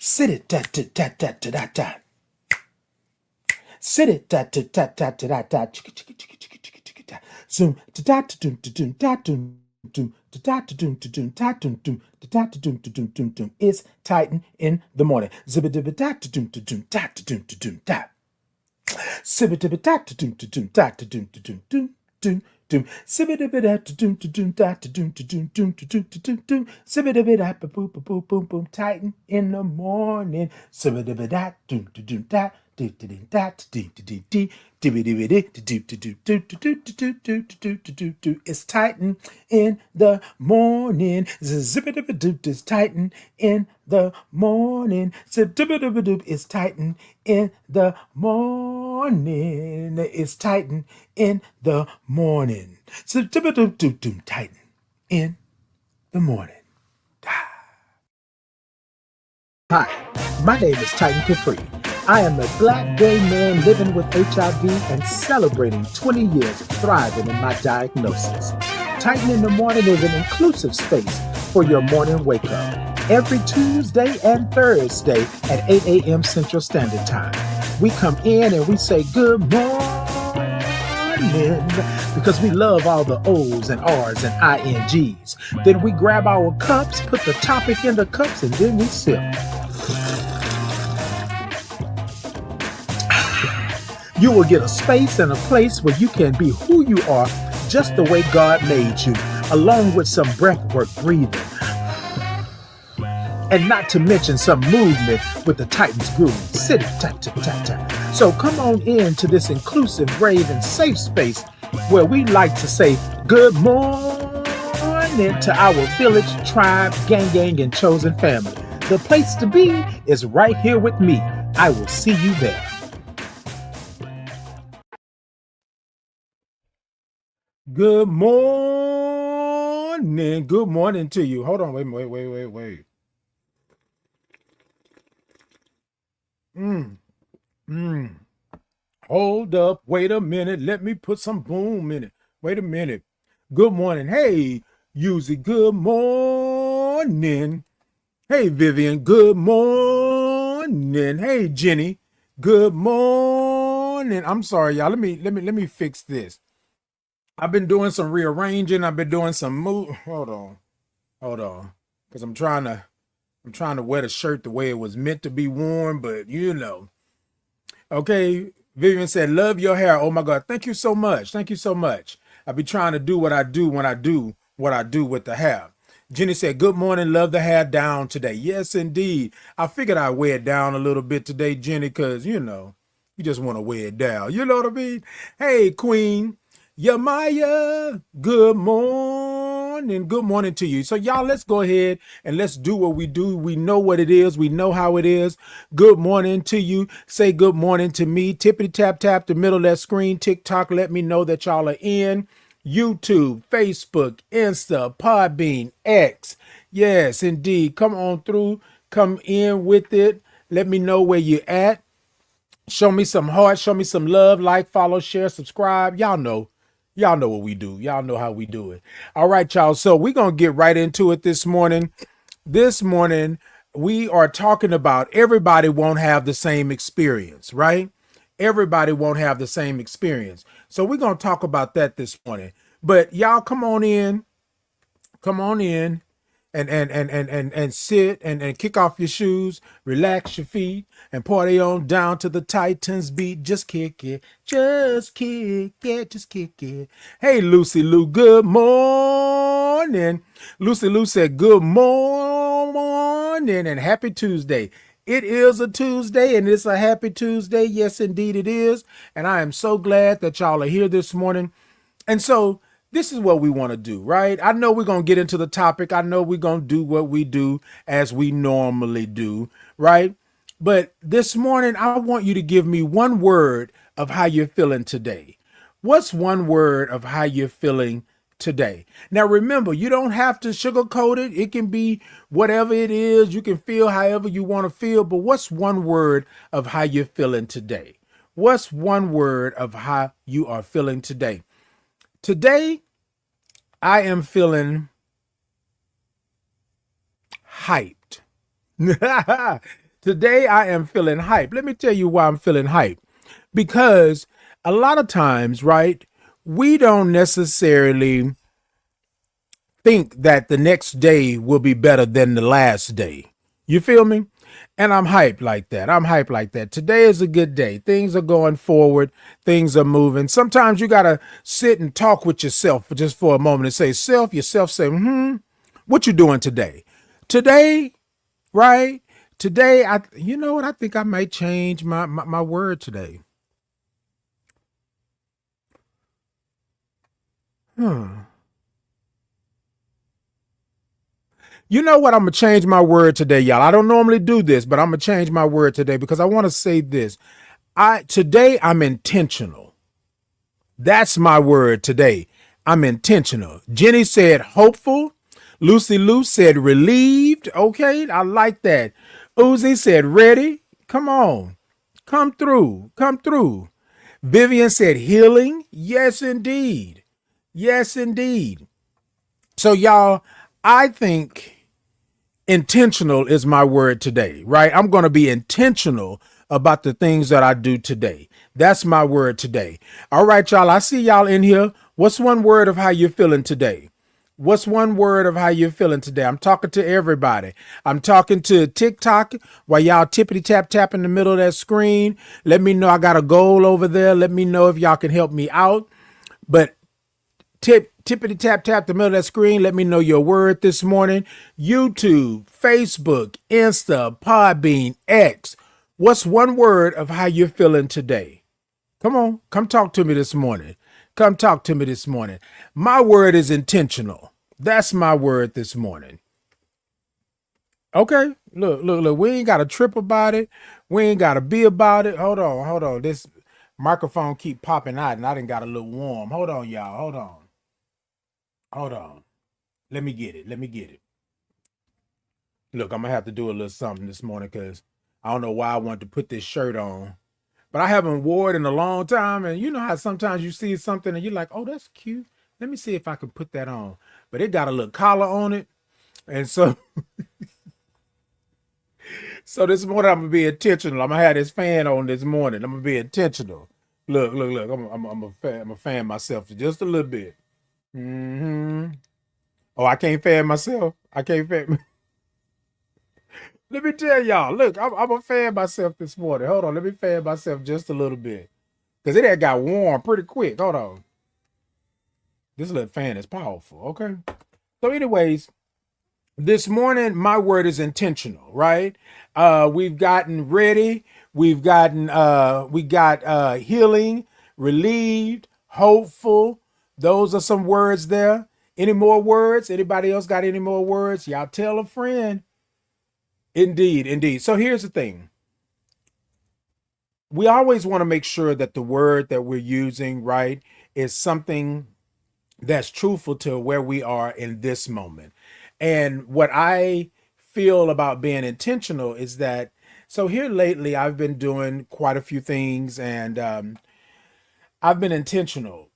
Sit it, da da da da da da da. Sit it, da da da da da da da. Chicka chicka chicka chicka chicka chicka da. Zoom da da da doom da doom da doom doom da da da doom da doom da doom doom da da da doom da doom doom doom. It's Titan in the morning. Zibba dibba da da doom da doom da da doom da doom da. Zibba dibba da da doom da doom da da doom da doom doom doom. Doom, sibba-dibba da doom to doom da to doom to doom doom to doom to doom doom, sibba-dibba da boom boom boom boom boom, Titan in the morning, sibba-dibba da doom to doom da do to doom da to doom to doom dee, dibba-dibba to do to do do to do to do to do to do do. It's Titan in the morning, zibba-dibba doop. It's Titan in the morning, zibba-dibba doop. It's Titan in the morning. It's Titan in the morning. Titan in the morning. Hi, my name is Titan Capri. I am a Black gay man living with HIV and celebrating 20 years of thriving in my diagnosis. Titan in the Morning is an inclusive space for your morning wake up. Every Tuesday and Thursday at 8 a.m. Central Standard Time. We come in and we say good morning because we love all the O's and R's and INGs. Then we grab our cups, put the topic in the cups, and then we sip. You will get a space and a place where you can be who you are just the way God made you, along with some breathwork breathing. And not to mention some movement with the Titans groove. Sit it, ta ta ta ta. So come on in to this inclusive, brave, and safe space where we like to say good morning to our village, tribe, gang, and chosen family. The place to be is right here with me. I will see you there. Good morning. Good morning to you. Hold on. Wait. Hold up. Wait a minute. Let me put some boom in it. Wait a minute. Good morning. Hey, Yuzi. Good morning. Hey, Vivian. Good morning. Hey, Jenny. Good morning. I'm sorry, y'all. Let me fix this. I've been doing some rearranging. I've been doing some move. Hold on. Because I'm trying to wear the shirt the way it was meant to be worn, but you know. Okay, Vivian said, love your hair. Oh my God, thank you so much. Thank you so much. I be trying to do what I do when I do what I do with the hair. Jenny said, good morning, love the hair down today. Yes, indeed. I figured I'd wear it down a little bit today, Jenny, because, you know, you just want to wear it down. You know what I mean? Hey, Queen. Yamaya, good morning. Good morning to you. So y'all, let's go ahead and let's do what we do. We know what it is. We know how it is. Good morning to you. Say good morning to me. Tippity tap tap the middle of that screen. TikTok, let me know that y'all are in. YouTube, Facebook, Insta, Podbean, X. Yes, indeed. Come on through. Come in with it. Let me know where you're at. Show me some heart. Show me some love. Like, follow, share, subscribe. Y'all know what we do. Y'all know how we do it. All right, y'all. So we're going to get right into it this morning. This morning, we are talking about everybody won't have the same experience, right? Everybody won't have the same experience. So we're going to talk about that this morning. But y'all come on in and sit and kick off your shoes, relax your feet, and party on down to the Titans beat. Just kick it, just kick it, just kick it. Hey, Lucy Lou, good morning. Lucy Lou said, good morning and happy Tuesday. It is a Tuesday and it's a happy Tuesday. Yes, indeed it is. And I am so glad that y'all are here this morning. And so this is what we want to do, right? I know we're going to get into the topic. I know we're going to do what we do as we normally do, right? But this morning, I want you to give me one word of how you're feeling today. What's one word of how you're feeling today? Now, remember, you don't have to sugarcoat it. It can be whatever it is. You can feel however you want to feel. But what's one word of how you're feeling today? What's one word of how you are feeling today? Today, I am feeling hyped. Today I am feeling hype. Let me tell you why I'm feeling hype. Because a lot of times, right, we don't necessarily think that the next day will be better than the last day. You feel me? And I'm hyped like that. I'm hyped like that. Today is a good day. Things are going forward. Things are moving. Sometimes you got to sit and talk with yourself just for a moment and say, self, yourself say, what you doing today? Today, right? Today, you know what? I think I might change my word today. Hmm. You know what? I'm gonna change my word today, y'all. I don't normally do this, but I'm gonna change my word today because I want to say this. Today I'm intentional. That's my word today. I'm intentional. Jenny said hopeful. Lucy Lou said relieved. Okay, I like that. Uzi said ready. Come on. Come through. Come through. Vivian said healing. Yes, indeed. Yes, indeed. So, y'all, I think intentional is my word today, right? I'm going to be intentional about the things that I do today. That's my word today. All right, y'all. I see y'all in here. What's one word of how you're feeling today? What's one word of how you're feeling today? I'm talking to everybody. I'm talking to TikTok while y'all tippity tap in the middle of that screen. Let me know I got a goal over there. Let me know if y'all can help me out. But tippity tap the middle of that screen. Let me know your word this morning. YouTube, Facebook, Insta, Podbean, X. What's one word of how you're feeling today? Come on, come talk to me this morning. Come talk to me this morning. My word is intentional. That's my word this morning. Okay, look. We ain't got to trip about it. We ain't got to be about it. Hold on. This microphone keep popping out, and I done got a little warm. Hold on, y'all. Hold on. Let me get it. Let me get it. Look, I'm gonna have to do a little something this morning because I don't know why I wanted to put this shirt on, but I haven't wore it in a long time. And you know how sometimes you see something and you're like, "Oh, that's cute. Let me see if I can put that on." But it got a little collar on it, and so so this morning I'm gonna be intentional. I'm gonna have this fan on this morning. I'm gonna be intentional. Look. I'm a fan myself just a little bit. Oh, I can't fan myself. I can't fan. Let me tell y'all, look, I'm a fan myself this morning. Hold on, let me fan myself just a little bit. Because it had got warm pretty quick. Hold on. This little fan is powerful, okay? So, anyways, this morning, my word is intentional, right? We've gotten ready, we got healing, relieved, hopeful. Those are some words there. Any more words? Anybody else got any more words? Y'all tell a friend. Indeed, indeed. So here's the thing. We always want to make sure that the word that we're using, right, is something that's truthful to where we are in this moment. And what I feel about being intentional is that, so here lately, I've been doing quite a few things and I've been intentional.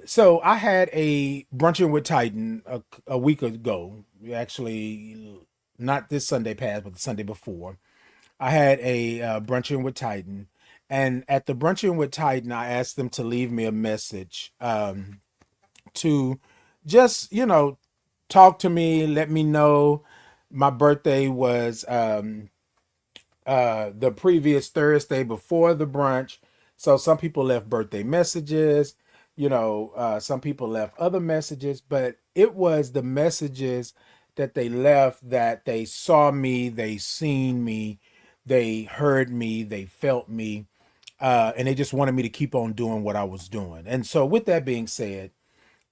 So I had a brunching with Titan a week ago, actually, not this Sunday past, but the Sunday before. I had a brunching with Titan, and at the brunching with Titan, I asked them to leave me a message to just talk to me, let me know. My birthday was the previous Thursday before the brunch, so some people left birthday messages. Some people left other messages, but it was the messages that they left that they saw me, they seen me, they heard me, they felt me, and they just wanted me to keep on doing what I was doing. And so, with that being said,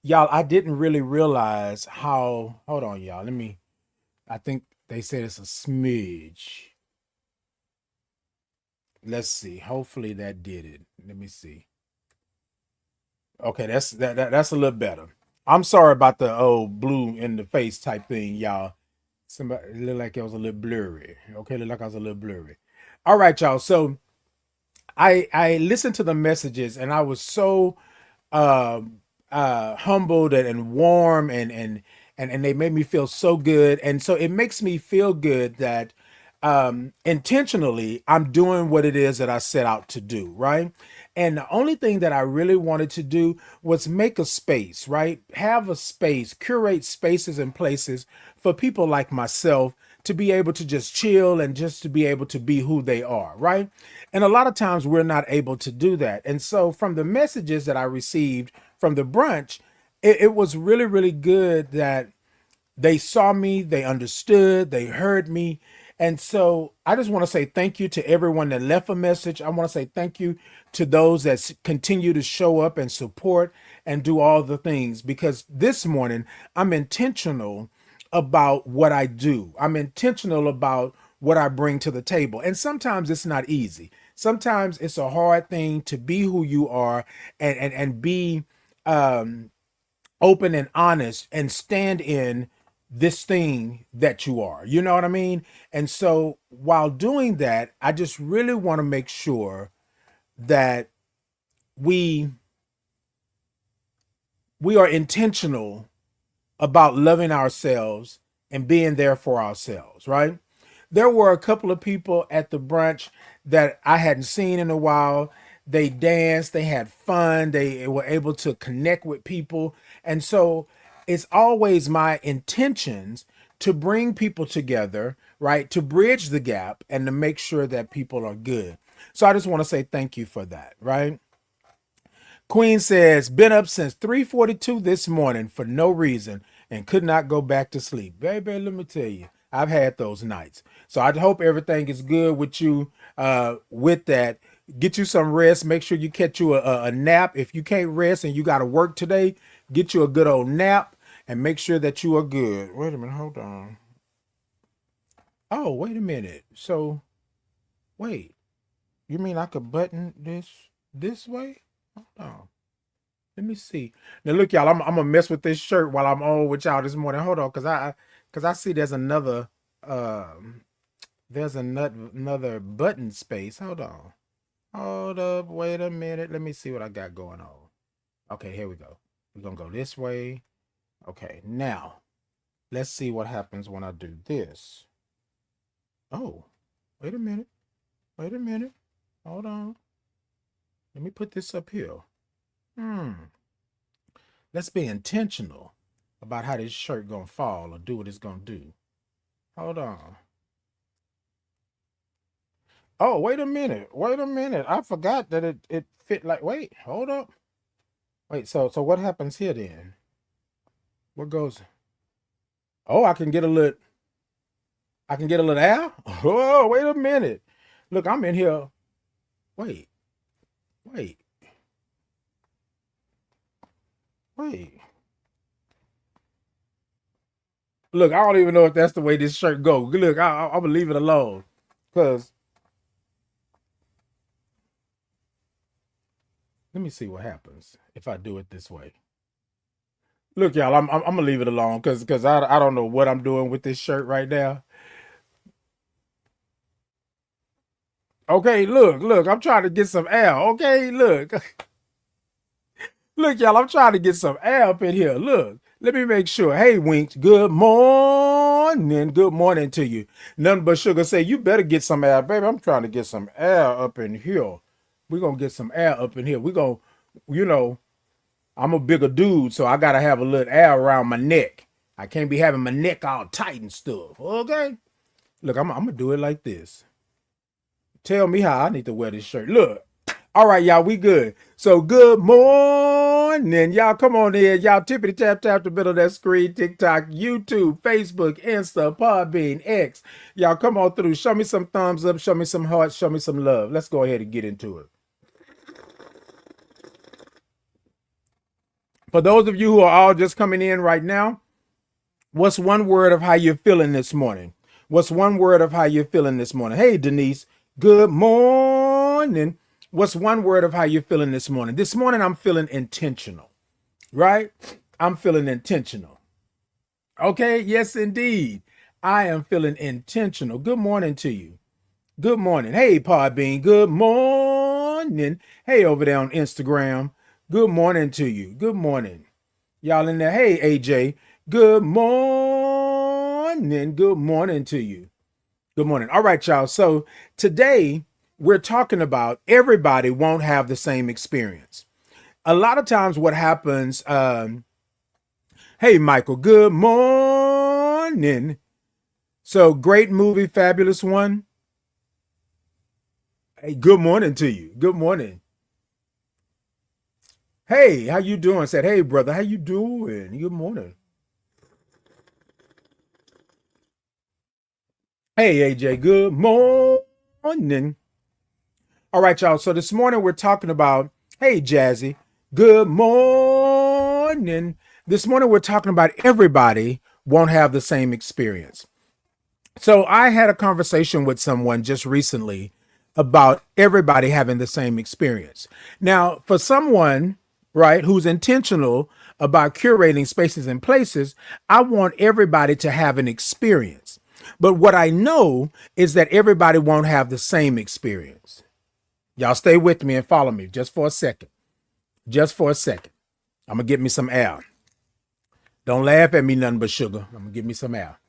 y'all, I didn't really realize how. Hold on, y'all. Let me. I think they said it's a smidge. Let's see. Hopefully that did it. Let me see. Okay, that's a little better. I'm sorry about the old blue in the face type thing, y'all. Somebody it looked like it was a little blurry. Okay, it looked like I was a little blurry. All right, y'all. So I listened to the messages and I was so uh, humbled and warm and they made me feel so good. And so it makes me feel good that intentionally, I'm doing what it is that I set out to do, right? And the only thing that I really wanted to do was make a space, right? Have a space, curate spaces and places for people like myself to be able to just chill and just to be able to be who they are, right? And a lot of times we're not able to do that. And so from the messages that I received from the brunch, it was really, really good that they saw me, they understood, they heard me. And so I just want to say thank you to everyone that left a message. I want to say thank you to those that continue to show up and support and do all the things, because this morning I'm intentional about what I do. I'm intentional about what I bring to the table. And sometimes it's not easy. Sometimes it's a hard thing to be who you are and be open and honest and stand in this thing that you are. You know what I mean? And so while doing that, I just really want to make sure that we are intentional about loving ourselves and being there for ourselves, right? There were a couple of people at the brunch that I hadn't seen in a while. They danced, they had fun, they were able to connect with people. And so it's always my intentions to bring people together, right? To bridge the gap and to make sure that people are good. So I just want to say thank you for that, right? Queen says, been up since 3:42 this morning for no reason and could not go back to sleep. Baby, let me tell you, I've had those nights. So I hope everything is good with you with that. Get you some rest. Make sure you catch you a nap. If you can't rest and you got to work today, get you a good old nap and make sure that you are good. Wait a minute. Hold on. Oh, wait a minute. So, wait. You mean I could button this way? Hold on. Let me see. Now look, y'all, I'm gonna mess with this shirt while I'm on with y'all this morning. Hold on, cause I see there's another button space. Hold on. Hold up, wait a minute. Let me see what I got going on. Okay, here we go. We're gonna go this way. Okay, now let's see what happens when I do this. Oh, wait a minute. Wait a minute. Hold on. Let me put this up here. Let's be intentional about how this shirt gonna fall or do what it's gonna do. Hold on. Oh, wait a minute. Wait a minute. I forgot that it fit like, wait, hold up. Wait, so what happens here then? What goes? Oh, I can get a little air? Oh, wait a minute. Look, I'm in here. Wait, wait, wait. Look, I don't even know if that's the way this shirt go. Look, I'm gonna leave it alone. Cause let me see what happens if I do it this way. Look, y'all, I'm gonna leave it alone because I don't know what I'm doing with this shirt right now. Okay, look, I'm trying to get some air. Okay, look, look, y'all, I'm trying to get some air up in here. Look, let me make sure. Hey, Winks, good morning. Good morning to you. Nothing but sugar say you better get some air, baby. I'm trying to get some air up in here. We're gonna get some air up in here. We're gonna, you know, I'm a bigger dude, so I gotta have a little air around my neck. I can't be having my neck all tight and stuff. Okay? Look, I'm gonna do it like this. Tell me how I need to wear this shirt. Look. All right, y'all, we good. So good morning. Y'all come on in. Y'all tippity tap the middle of that screen. TikTok, YouTube, Facebook, Insta, Podbean, X. Y'all come on through. Show me some thumbs up. Show me some hearts. Show me some love. Let's go ahead and get into it. For those of you who are all just coming in right now, what's one word of how you're feeling this morning? What's one word of how you're feeling this morning? Hey, Denise, good morning. What's one word of how you're feeling this morning? This morning, I'm feeling intentional, right? I'm feeling intentional. Okay, yes, indeed. I am feeling intentional. Good morning to you. Good morning. Hey, Podbean, good morning. Hey, over there on Instagram, good morning to you. Good morning. Y'all in there. Hey, AJ, good morning. Good morning to you. Good morning. All right, y'all. So today we're talking about everybody won't have the same experience. A lot of times what happens, hey, Michael, good morning. So great movie, fabulous one. Hey, good morning to you. Good morning. Hey, how you doing? Said, hey, brother, how you doing? Good morning. Hey, AJ, good morning. All right, y'all. So this morning we're talking about, hey, Jazzy, good morning. This morning we're talking about everybody won't have the same experience. So I had a conversation with someone just recently about everybody having the same experience. Now, for someone, right, who's intentional about curating spaces and places, I want everybody to have an experience. But what I know is that everybody won't have the same experience. Y'all stay with me and follow me just for a second. Just for a second. I'm going to get me some air. Don't laugh at me, nothing but sugar. I'm going to get me some air.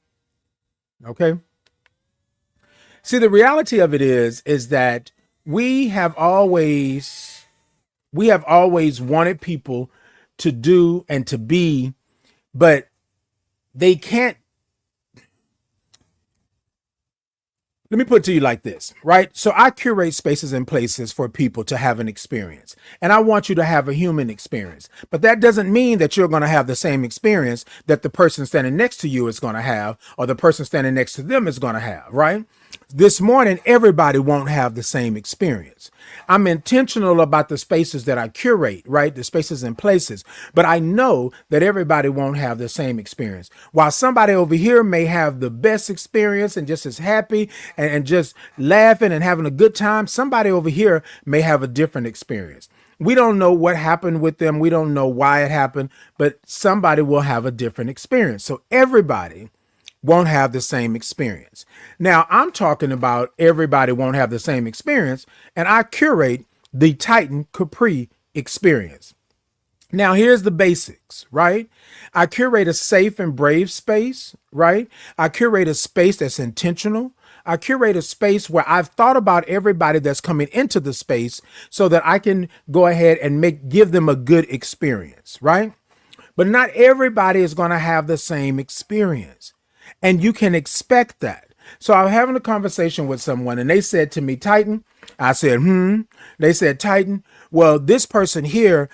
Okay? See, the reality of it is that we have always wanted people to do and to be, but they can't. Let me put it to you like this, right? So I curate spaces and places for people to have an experience, and I want you to have a human experience. But that doesn't mean that you're going to have the same experience that the person standing next to you is going to have, or the person standing next to them is going to have, right? This morning, everybody won't have the same experience. I'm intentional about the spaces that I curate, right? The spaces and places, but I know that everybody won't have the same experience. While somebody over here may have the best experience and just as happy and just laughing and having a good time, somebody over here may have a different experience. We don't know what happened with them. We don't know why it happened, but somebody will have a different experience. So everybody won't have the same experience. Now, I'm talking about everybody won't have the same experience, and I curate the Titan Capri experience. Now, here's the basics, right? I curate a safe and brave space, right? I curate a space that's intentional. I curate a space where I've thought about everybody that's coming into the space so that I can go ahead and give them a good experience, right? But not everybody is going to have the same experience. And you can expect that. So I was having a conversation with someone and they said to me, Titan, I said, They said, Titan, well, this person here,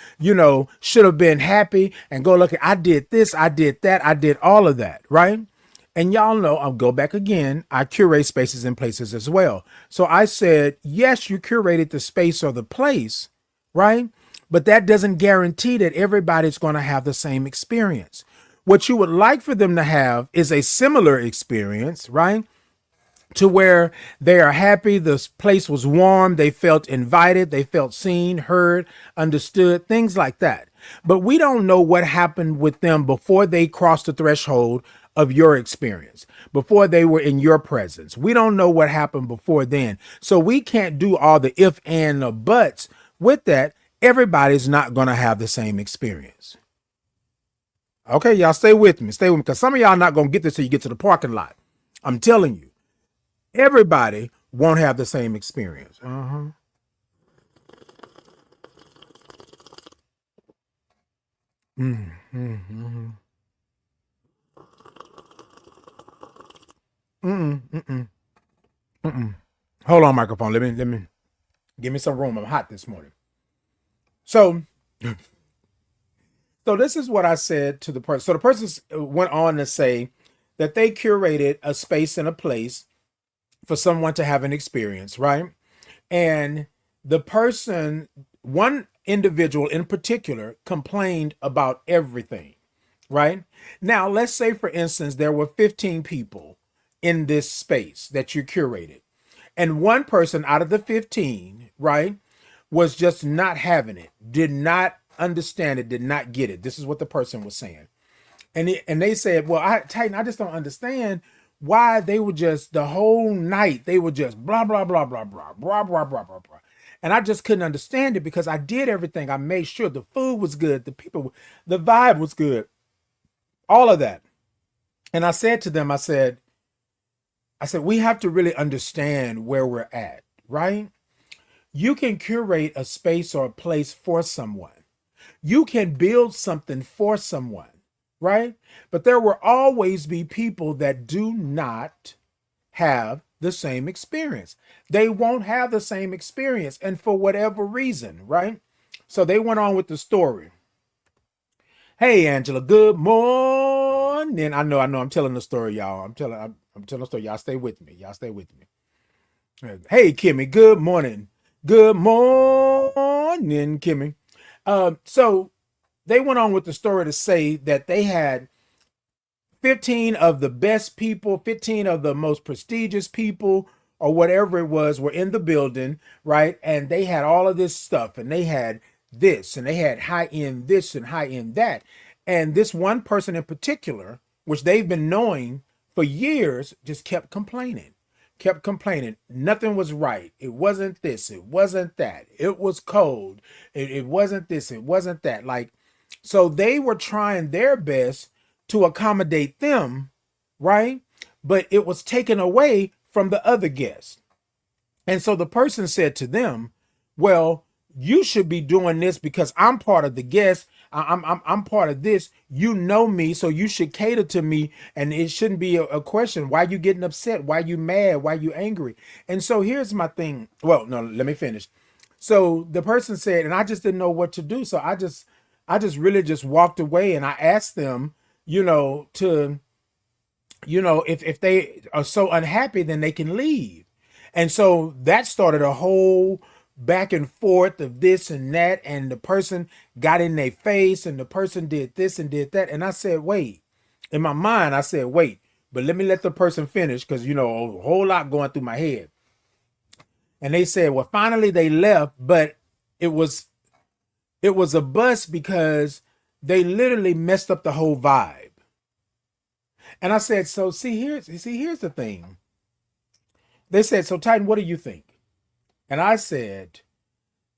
should have been happy and go look at, I did this, I did that, I did all of that, right? And y'all know, I'll go back again, I curate spaces and places as well. So I said, yes, you curated the space or the place, right? But that doesn't guarantee that everybody's going to have the same experience. What you would like for them to have is a similar experience, right? To where they are happy, the place was warm, they felt invited, they felt seen, heard, understood, things like that. But we don't know what happened with them before they crossed the threshold of your experience, before they were in your presence. We don't know what happened before then. So we can't do all the if, and, or buts. With that, everybody's not going to have the same experience. Okay, y'all stay with me, because some of y'all not going to get this till you get to the parking lot. I'm telling you, everybody won't have the same experience. Mm-hmm. Mm-mm. Mm-mm. Mm-mm. Hold on, microphone. Let me give me some room. I'm hot this morning. So this is what I said to the person. So the person went on to say that they curated a space and a place for someone to have an experience, right? And the person, one individual in particular, complained about everything, right? Now, let's say, for instance, there were 15 people in this space that you curated, and one person out of the 15, right, was just not having it, did not understand it, did not get it. This is what the person was saying. And they said, well, Titan, I just don't understand why they were just the whole night, they were just blah, blah, blah, blah, blah, blah, blah, blah, blah, blah. And I just couldn't understand it because I did everything. I made sure the food was good, the vibe was good, all of that. And I said to them, I said, I said, we have to really understand where we're at, right? You can curate a space or a place for someone. You can build something for someone, right? But there will always be people that do not have the same experience. They won't have the same experience, and for whatever reason, right? So they went on with the story. Hey, Angela, good morning. I know. I'm telling the story, y'all. I'm telling the story. Y'all stay with me. Y'all stay with me. Hey, Kimmy, good morning. Good morning, Kimmy. So they went on with the story to say that they had 15 of the best people, 15 of the most prestigious people, or whatever it was, were in the building, right? And they had all of this stuff, and they had this, and they had high end this and high end that. And this one person in particular, which they've been knowing for years, just kept complaining. Kept complaining. Nothing was right. It wasn't this. It wasn't that. It was cold. It wasn't this. It wasn't that. Like, so they were trying their best to accommodate them, right? But it was taken away from the other guests. And so the person said to them, well, you should be doing this because I'm part of the guest. I'm part of this. You know me, so you should cater to me. And it shouldn't be a question. Why you getting upset? Why you mad? Why you angry? And so here's my thing. Well, no, let me finish. So the person said, and I just didn't know what to do. So I just really just walked away, and I asked them, if they are so unhappy, then they can leave. And so that started a whole back and forth of this and that. And the person got in their face, and the person did this and did that. And I said, wait, in my mind, I said, wait, but let the person finish. Cause a whole lot going through my head. And they said, well, finally they left, but it was a bust because they literally messed up the whole vibe. And I said, so here's the thing. They said, so Titan, what do you think? And I said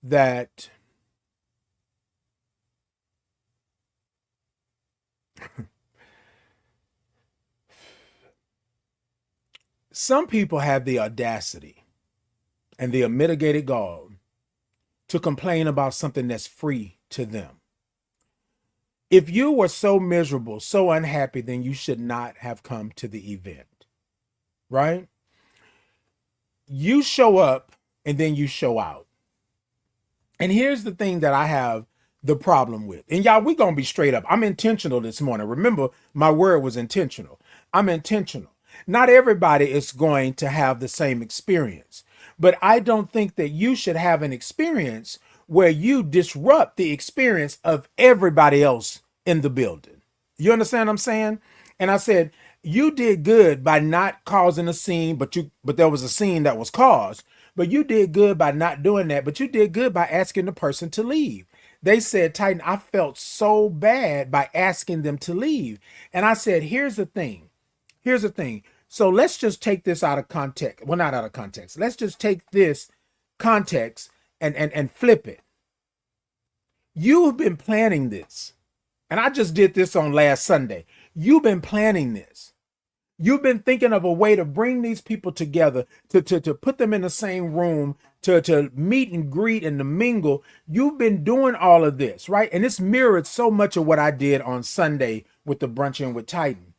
that some people have the audacity and the unmitigated gall to complain about something that's free to them. If you were so miserable, so unhappy, then you should not have come to the event, right? You show up and then you show out. And here's the thing that I have the problem with. And y'all, we're going to be straight up. I'm intentional this morning. Remember, my word was intentional. I'm intentional. Not everybody is going to have the same experience, but I don't think that you should have an experience where you disrupt the experience of everybody else in the building. You understand what I'm saying? And I said, you did good by not causing a scene, but there was a scene that was caused, but you did good by not doing that, but you did good by asking the person to leave. They said, Titan, I felt so bad by asking them to leave. And I said, here's the thing. So let's just take this out of context. Well, not out of context. Let's just take this context and flip it. You have been planning this. And I just did this on last Sunday. You've been planning this. You've been thinking of a way to bring these people together, to put them in the same room, to meet and greet and to mingle. You've been doing all of this, right? And it's mirrored so much of what I did on Sunday with the Brunching with Titan.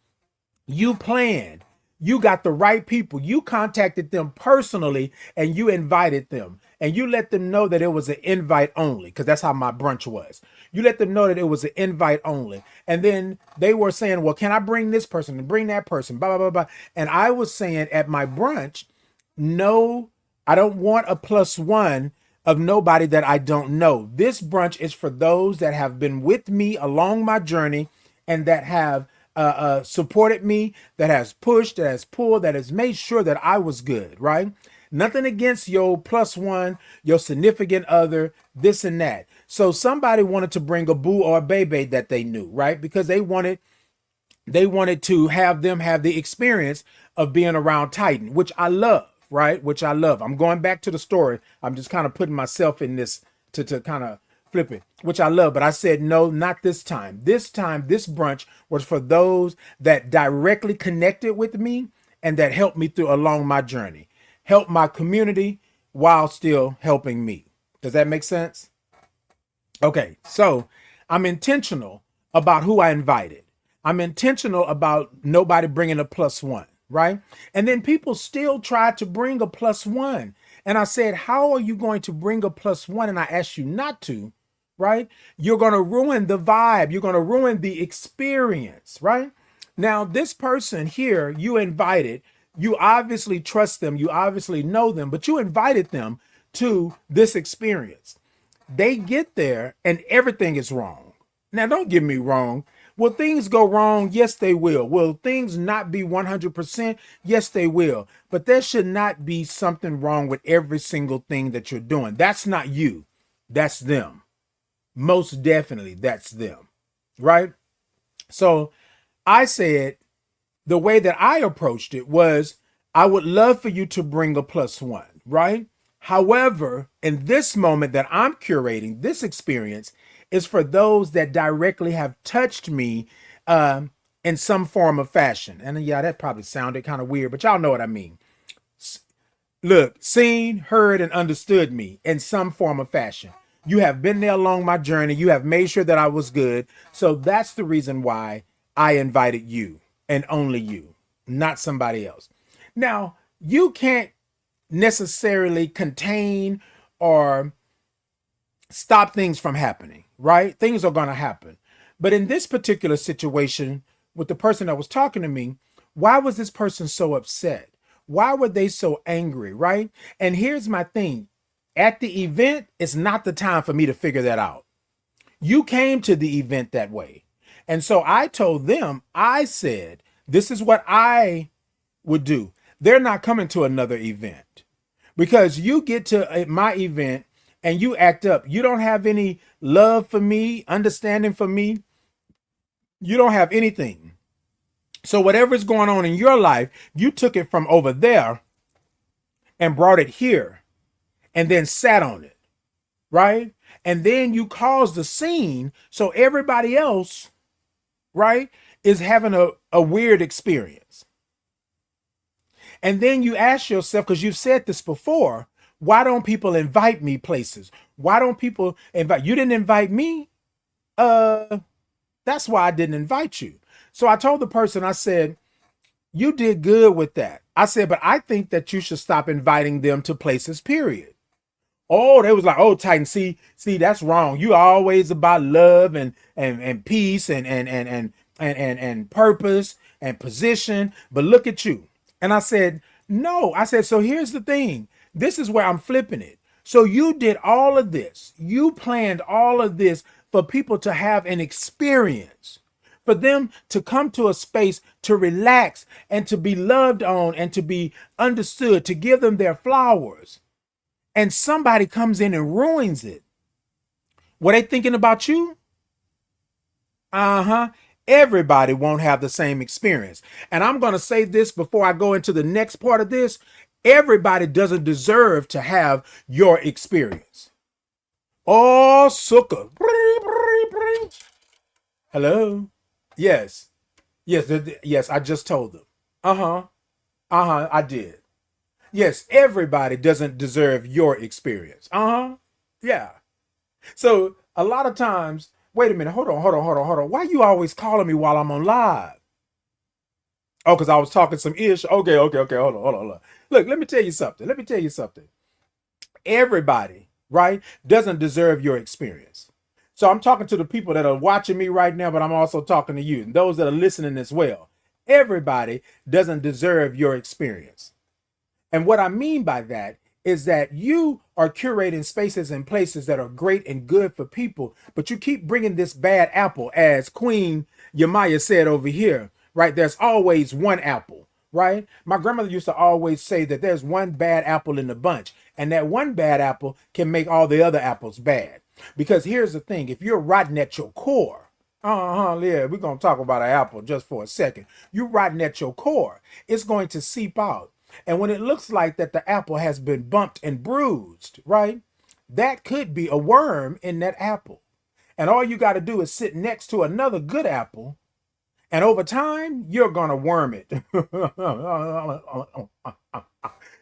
You planned. You got the right people. You contacted them personally and you invited them. And you let them know that it was an invite only, because that's how my brunch was. You let them know that it was an invite only. And then they were saying, well, can I bring this person and bring that person? Blah, blah, blah, blah. And I was saying at my brunch, no, I don't want a +1 of nobody that I don't know. This brunch is for those that have been with me along my journey and that have supported me, that has pushed, that has pulled, that has made sure that I was good, right? Nothing against your +1, your significant other, this and that. So somebody wanted to bring a boo or a baby that they knew, right? Because they wanted to have them have the experience of being around Titan, which I love, right? Which I love. I'm going back to the story. I'm just kind of putting myself in this to kind of flip it, which I love. But I said, no, not this time. This time, this brunch was for those that directly connected with me and that helped me through along my journey, help my community while still helping me. Does that make sense? Okay, so I'm intentional about who I invited. I'm intentional about nobody bringing a +1, right? And then people still try to bring a +1. And I said, how are you going to bring a +1? And I asked you not to, right? You're going to ruin the vibe. You're going to ruin the experience, right? Now, this person here, you invited, you obviously trust them. You obviously know them, but you invited them to this experience. They get there and everything is wrong. Now, don't get me wrong. Will things go wrong? Yes, they will. Will things not be 100%? Yes, they will. But there should not be something wrong with every single thing that you're doing. That's not you. That's them. Most definitely, that's them. Right? So I said the way that I approached it was I would love for you to bring a +1, right? However, in this moment that I'm curating, this experience is for those that directly have touched me in some form of fashion. And yeah, that probably sounded kind of weird, but y'all know what I mean. Look, seen, heard, and understood me in some form of fashion. You have been there along my journey. You have made sure that I was good. So that's the reason why I invited you and only you, not somebody else. Now, you can't necessarily contain or stop things from happening, right? Things are going to happen. But in this particular situation with the person that was talking to me, why was this person so upset? Why were they so angry, right? And here's my thing. At the event, it's not the time for me to figure that out. You came to the event that way. And so I told them, I said, this is what I would do. They're not coming to another event because you get to my event and you act up. You don't have any love for me, understanding for me. You don't have anything. So whatever's going on in your life, you took it from over there and brought it here and then sat on it, right? And then you caused the scene so everybody else, right, is having a weird experience. And then you ask yourself, because you've said this before, why don't people invite me places? Why don't people invite? You didn't invite me. That's why I didn't invite you. So I told the person, I said, you did good with that. I said, but I think that you should stop inviting them to places, period. Oh, they was like, oh, Titan, see, that's wrong. You always about love and peace and purpose and position. But look at you. And I said, no, I said, so here's the thing. This is where I'm flipping it. So you did all of this. You planned all of this for people to have an experience, for them to come to a space to relax and to be loved on and to be understood, to give them their flowers. And somebody comes in and ruins it. Were they thinking about you? Everybody won't have the same experience. And I'm going to say this before I go into the next part of this. Everybody doesn't deserve to have your experience. Oh, sucker. Hello? Yes. Yes, I just told them. I did. Yes, everybody doesn't deserve your experience. Yeah. So a lot of times, wait a minute, hold on. Why you always calling me while I'm on live? Oh, because I was talking some ish. Okay, hold on. Look, let me tell you something. Everybody, right, doesn't deserve your experience. So I'm talking to the people that are watching me right now, but I'm also talking to you and those that are listening as well. Everybody doesn't deserve your experience. And what I mean by that is that you are curating spaces and places that are great and good for people, but you keep bringing this bad apple, as Queen Yemaya said over here, right? There's always one apple, right? My grandmother used to always say that there's one bad apple in the bunch, and that one bad apple can make all the other apples bad. Because here's the thing, if you're rotten at your core, yeah, we're going to talk about an apple just for a second. You're rotten at your core, it's going to seep out. And when it looks like that the apple has been bumped and bruised, right? That could be a worm in that apple. And all you got to do is sit next to another good apple And over time, you're going to worm it.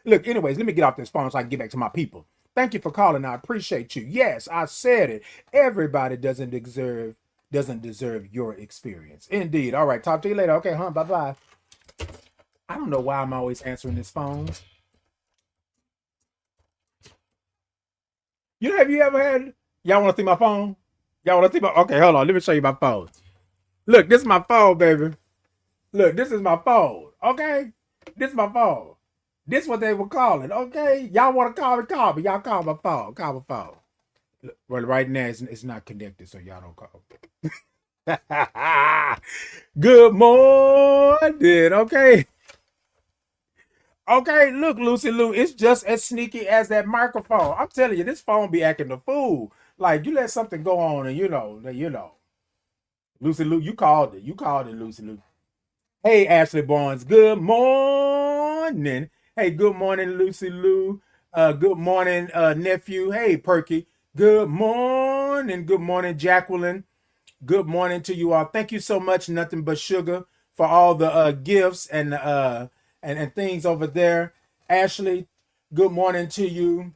Look, anyways, let me get off this phone so I can get back to my people. Thank you for calling. I appreciate you. Yes, I said it. Everybody doesn't deserve your experience. Indeed. All right. Talk to you later. Okay, huh? Bye-bye. I don't know why I'm always answering this phone. Have you ever had, y'all want to see my phone? Y'all want to see my, okay, hold on. Let me show you my phone. Look, this is my phone, baby. Look, this is my phone. Okay? This is my phone. This is what they were calling. Okay? Y'all want to call me? Call me. Y'all call my phone. Call my phone. Look, well, right now it's not connected, so y'all don't call me. Good morning. Okay. Okay, look, Lucy Lou, it's just as sneaky as that microphone. I'm telling you, this phone be acting the fool. Like you let something go on, and Lucy Lou, you called it. You called it, Lucy Lou. Hey, Ashley Barnes. Good morning. Hey, good morning, Lucy Lou. Good morning, nephew. Hey, Perky. Good morning. Good morning, Jacqueline. Good morning to you all. Thank you so much, Nothing But Sugar, for all the gifts and things over there. Ashley, good morning to you.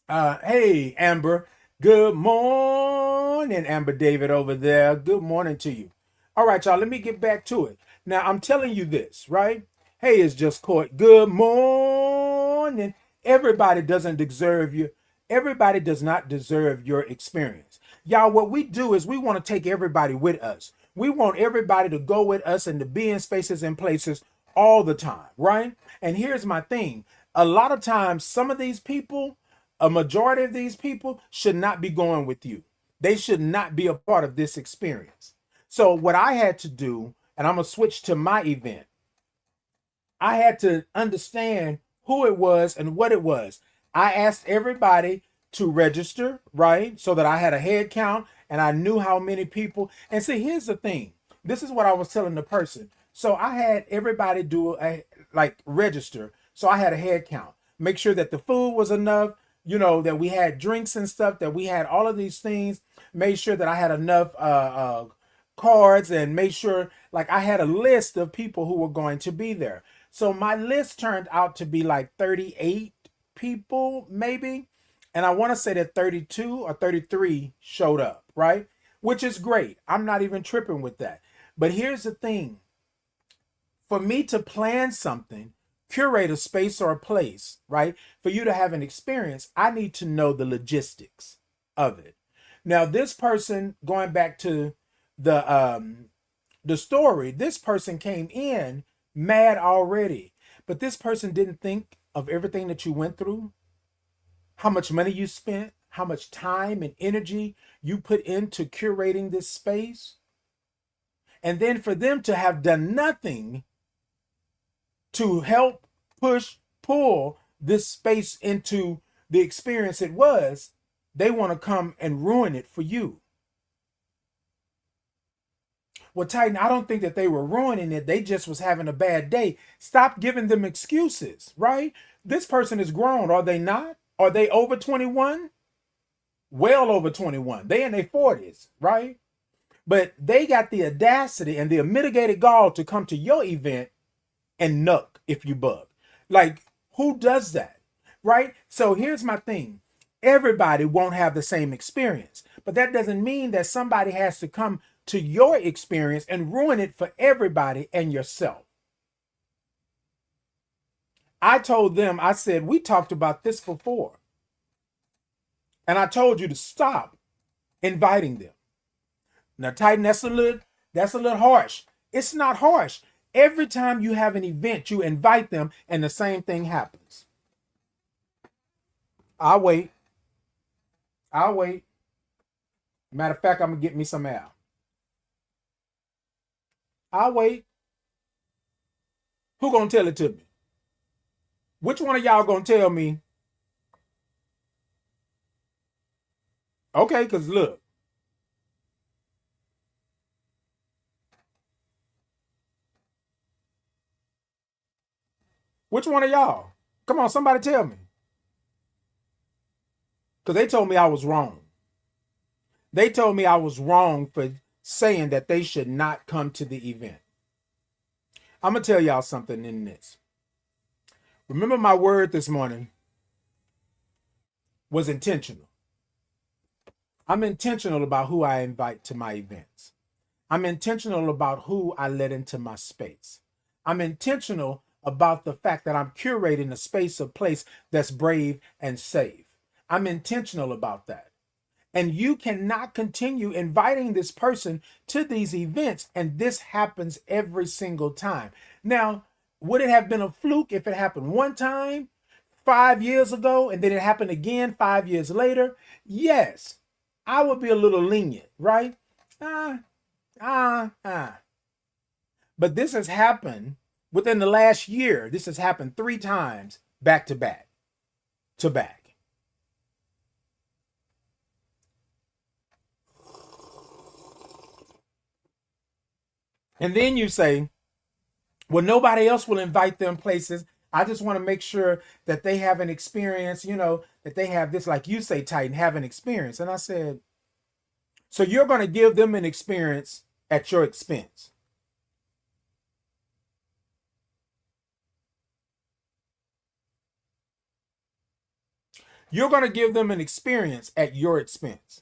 Hey, Amber. Good morning, Amber David over there. Good morning to you. All right, y'all, let me get back to it. Now, I'm telling you this, right? Hey, it's just Court. Good morning. Everybody doesn't deserve you. Everybody does not deserve your experience. Y'all, what we do is we want to take everybody with us. We want everybody to go with us and to be in spaces and places all the time, right? And here's my thing. A lot of times, some of these people, a majority of these people should not be going with you. They should not be a part of this experience. So what I had to do, and I'm going to switch to my event, I had to understand who it was and what it was. I asked everybody to register, right? So that I had a head count and I knew how many people. And see, here's the thing. This is what I was telling the person. So I had everybody do register. So I had a head count. Make sure that the food was enough, that we had drinks and stuff, that we had all of these things. Made sure that I had enough cards and made sure I had a list of people who were going to be there. So my list turned out to be like 38 people, maybe. And I want to say that 32 or 33 showed up, right? Which is great. I'm not even tripping with that. But here's the thing. For me to plan something, curate a space or a place, right? For you to have an experience, I need to know the logistics of it. Now, this person, going back to the story, this person came in mad already, but this person didn't think of everything that you went through, how much money you spent, how much time and energy you put into curating this space. And then for them to have done nothing to help push, pull this space into the experience it was, they want to come and ruin it for you. Well, Titan, I don't think that they were ruining it. They just was having a bad day. Stop giving them excuses, right? This person is grown, are they not? Are they over 21? Well over 21. They in their 40s, right? But they got the audacity and the unmitigated gall to come to your event and nuck if you bug. Who does that, right? So here's my thing. Everybody won't have the same experience, but that doesn't mean that somebody has to come to your experience and ruin it for everybody and yourself. I told them, I said, we talked about this before. And I told you to stop inviting them. Now, Titan, that's a little harsh. It's not harsh. Every time you have an event, you invite them and the same thing happens. I'll wait. Matter of fact, I'm going to get me some ale. I'll wait. Who going to tell it to me? Which one of y'all going to tell me? Okay, because look. Which one of y'all? Come on, somebody tell me. Because they told me I was wrong. They told me I was wrong for saying that they should not come to the event. I'm going to tell y'all something in this. Remember, my word this morning was intentional. I'm intentional about who I invite to my events. I'm intentional about who I let into my space. I'm intentional about the fact that I'm curating a space or place that's brave and safe. I'm intentional about that. And you cannot continue inviting this person to these events, and this happens every single time. Now, would it have been a fluke if it happened one time 5 years ago and then it happened again 5 years later? Yes, I would be a little lenient, right? But this has happened within the last year. This has happened 3 times back to back to back. And then you say, well, nobody else will invite them places. I just want to make sure that they have an experience, that they have this, like you say, Titan, have an experience. And I said, so you're going to give them an experience at your expense. You're going to give them an experience at your expense.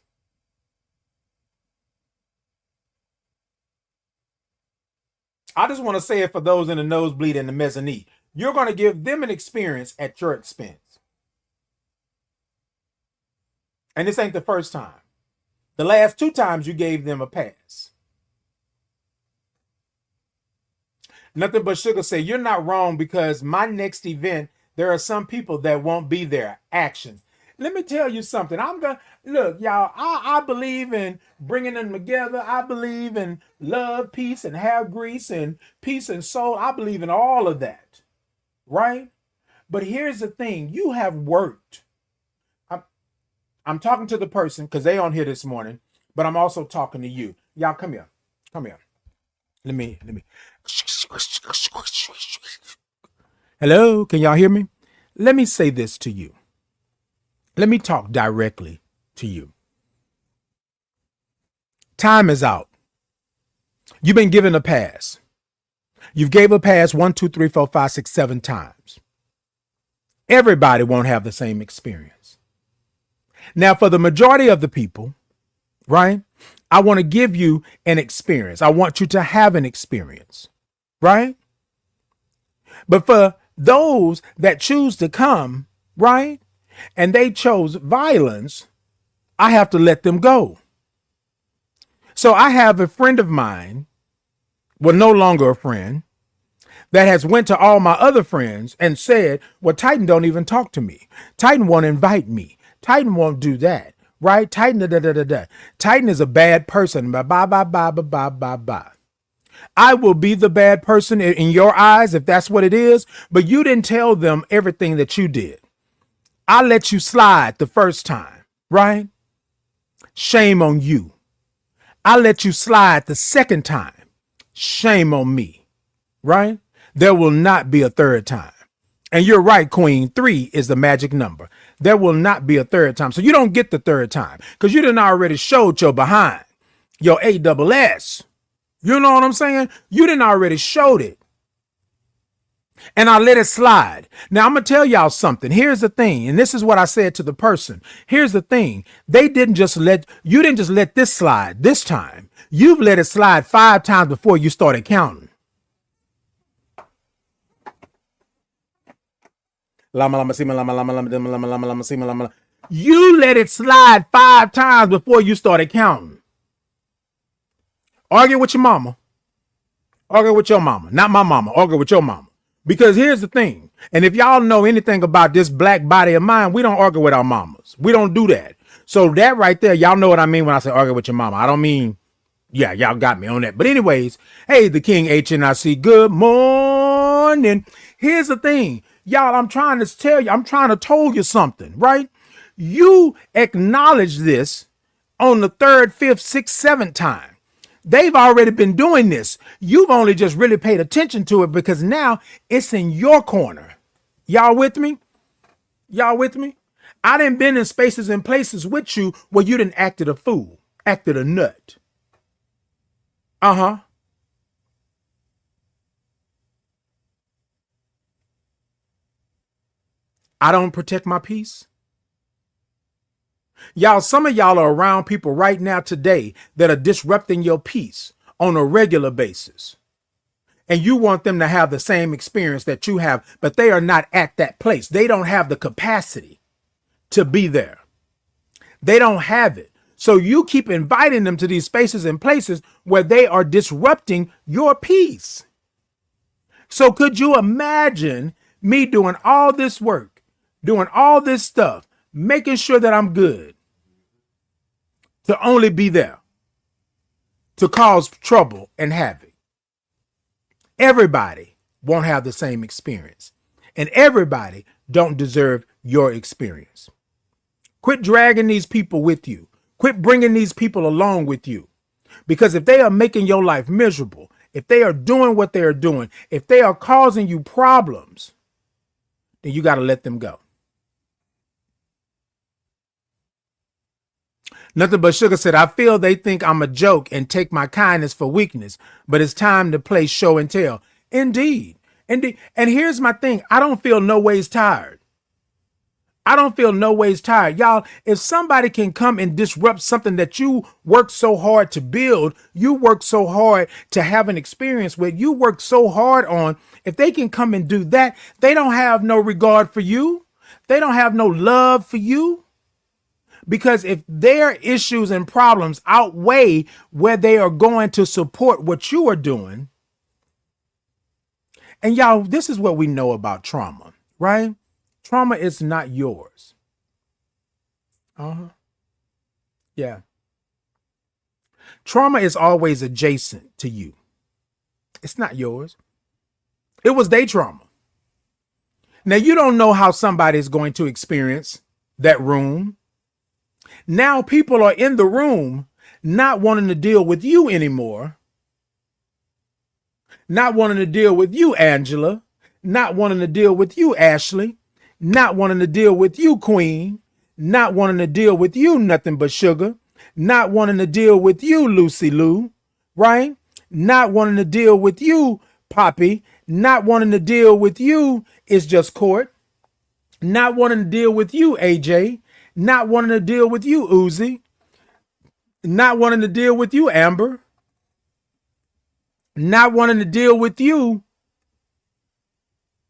I just want to say it for those in the nosebleed and the mezzanine. You're going to give them an experience at your expense. And this ain't the first time. The last 2 times you gave them a pass. Nothing but Sugar say, you're not wrong, because my next event, there are some people that won't be there. Actions. Let me tell you something. Look, y'all, I believe in bringing them together. I believe in love, peace, and hair grease, and peace and soul. I believe in all of that, right? But here's the thing. You have worked. I'm talking to the person because they on here this morning, but I'm also talking to you. Y'all, come here. Come here. Let me. Hello, can y'all hear me? Let me say this to you. Let me talk directly to you. Time is out. You've been given a pass. You've gave a pass 1, 2, 3, 4, 5, 6, 7 times. Everybody won't have the same experience. Now, for the majority of the people, right, I want to give you an experience. I want you to have an experience, right? But for those that choose to come, right, and they chose violence, I have to let them go. So I have a friend of mine, well, no longer a friend, that has went to all my other friends and said, well, Titan don't even talk to me. Titan won't invite me. Titan won't do that, right? Titan, Titan is a bad person. Bye. I will be the bad person in your eyes if that's what it is, but you didn't tell them everything that you did. I let you slide the first time, right? Shame on you. I let you slide the second time. Shame on me, right? There will not be a third time. And you're right, Queen. 3 is the magic number. There will not be a third time. So you don't get the third time because you didn't already showed your behind, your ASS. You know what I'm saying? You didn't already showed it. And I let it slide. Now I'm going to tell y'all something. Here's the thing. And this is what I said to the person. Here's the thing. You didn't just let this slide this time. You've let it slide 5 times before you started counting. You let it slide 5 times before you started counting. Argue with your mama. Argue with your mama. Not my mama. Argue with your mama. Because here's the thing. And if y'all know anything about this black body of mine, we don't argue with our mamas. We don't do that. So that right there, y'all know what I mean when I say argue with your mama. I don't mean, yeah, y'all got me on that. But anyways, hey, the King HNIC, good morning. Here's the thing. Y'all, I'm trying to tell you, I'm trying to tell you something, right? You acknowledge this on the 3rd, 5th, 6th, 7th time. They've already been doing this. You've only just really paid attention to it because now it's in your corner. Y'all with me? Y'all with me? I done been in spaces and places with you where you done acted a fool, acted a nut. Uh-huh. I don't protect my peace. Y'all, some of y'all are around people right now today that are disrupting your peace on a regular basis. And you want them to have the same experience that you have, but they are not at that place. They don't have the capacity to be there. They don't have it. So you keep inviting them to these spaces and places where they are disrupting your peace. So could you imagine me doing all this work, doing all this stuff, making sure that I'm good, to only be there to cause trouble and havoc? Everybody won't have the same experience, and everybody don't deserve your experience. Quit dragging these people with you. Quit bringing these people along with you. Because if they are making your life miserable, if they are doing what they are doing, if they are causing you problems, then you got to let them go. Nothing But Sugar said, I feel they think I'm a joke and take my kindness for weakness, but it's time to play show and tell. Indeed. Indeed. And here's my thing. I don't feel no ways tired. I don't feel no ways tired. Y'all, if somebody can come and disrupt something that you worked so hard to build, you worked so hard to have an experience with, you worked so hard on, if they can come and do that, they don't have no regard for you. They don't have no love for you. Because if their issues and problems outweigh where they are going to support what you are doing, and y'all, this is what we know about trauma, right? Trauma is not yours. Yeah. Trauma is always adjacent to you. It's not yours. It was their trauma. Now, you don't know how somebody is going to experience that room. Now people are in the room not wanting to deal with you anymore. Not wanting to deal with you, Angela. Not wanting to deal with you, Ashley. Not wanting to deal with you, Queen. Not wanting to deal with you, Nothing But Sugar. Not wanting to deal with you, Lucy Lou. Right? Not wanting to deal with you, Poppy. Not wanting to deal with you, It's Just Court. Not wanting to deal with you, AJ. Not wanting to deal with you, Uzi. Not wanting to deal with you, Amber. Not wanting to deal with you.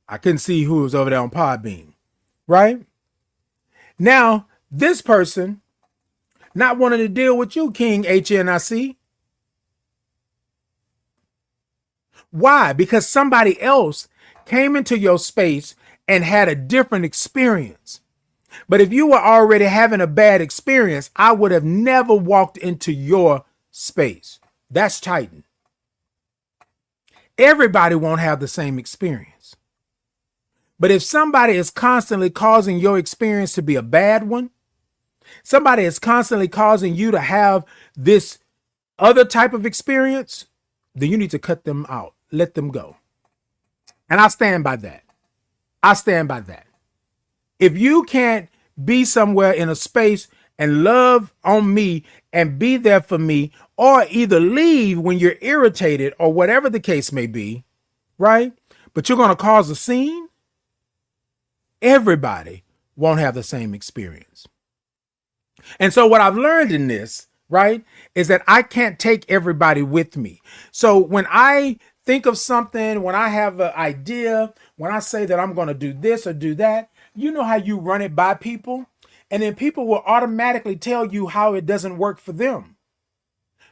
I couldn't see who was over there on Podbean. Right? Now, this person not wanting to deal with you, King HNIC. Why? Because somebody else came into your space and had a different experience. But if you were already having a bad experience, I would have never walked into your space. That's Titan. Everybody won't have the same experience. But if somebody is constantly causing your experience to be a bad one, somebody is constantly causing you to have this other type of experience, then you need to cut them out. Let them go. And I stand by that. I stand by that. If you can't be somewhere in a space and love on me and be there for me, or either leave when you're irritated or whatever the case may be, right? But you're going to cause a scene, everybody won't have the same experience. And so what I've learned in this, right, is that I can't take everybody with me. So when I think of something, when I have an idea, when I say that I'm going to do this or do that, you know how you run it by people, and then people will automatically tell you how it doesn't work for them.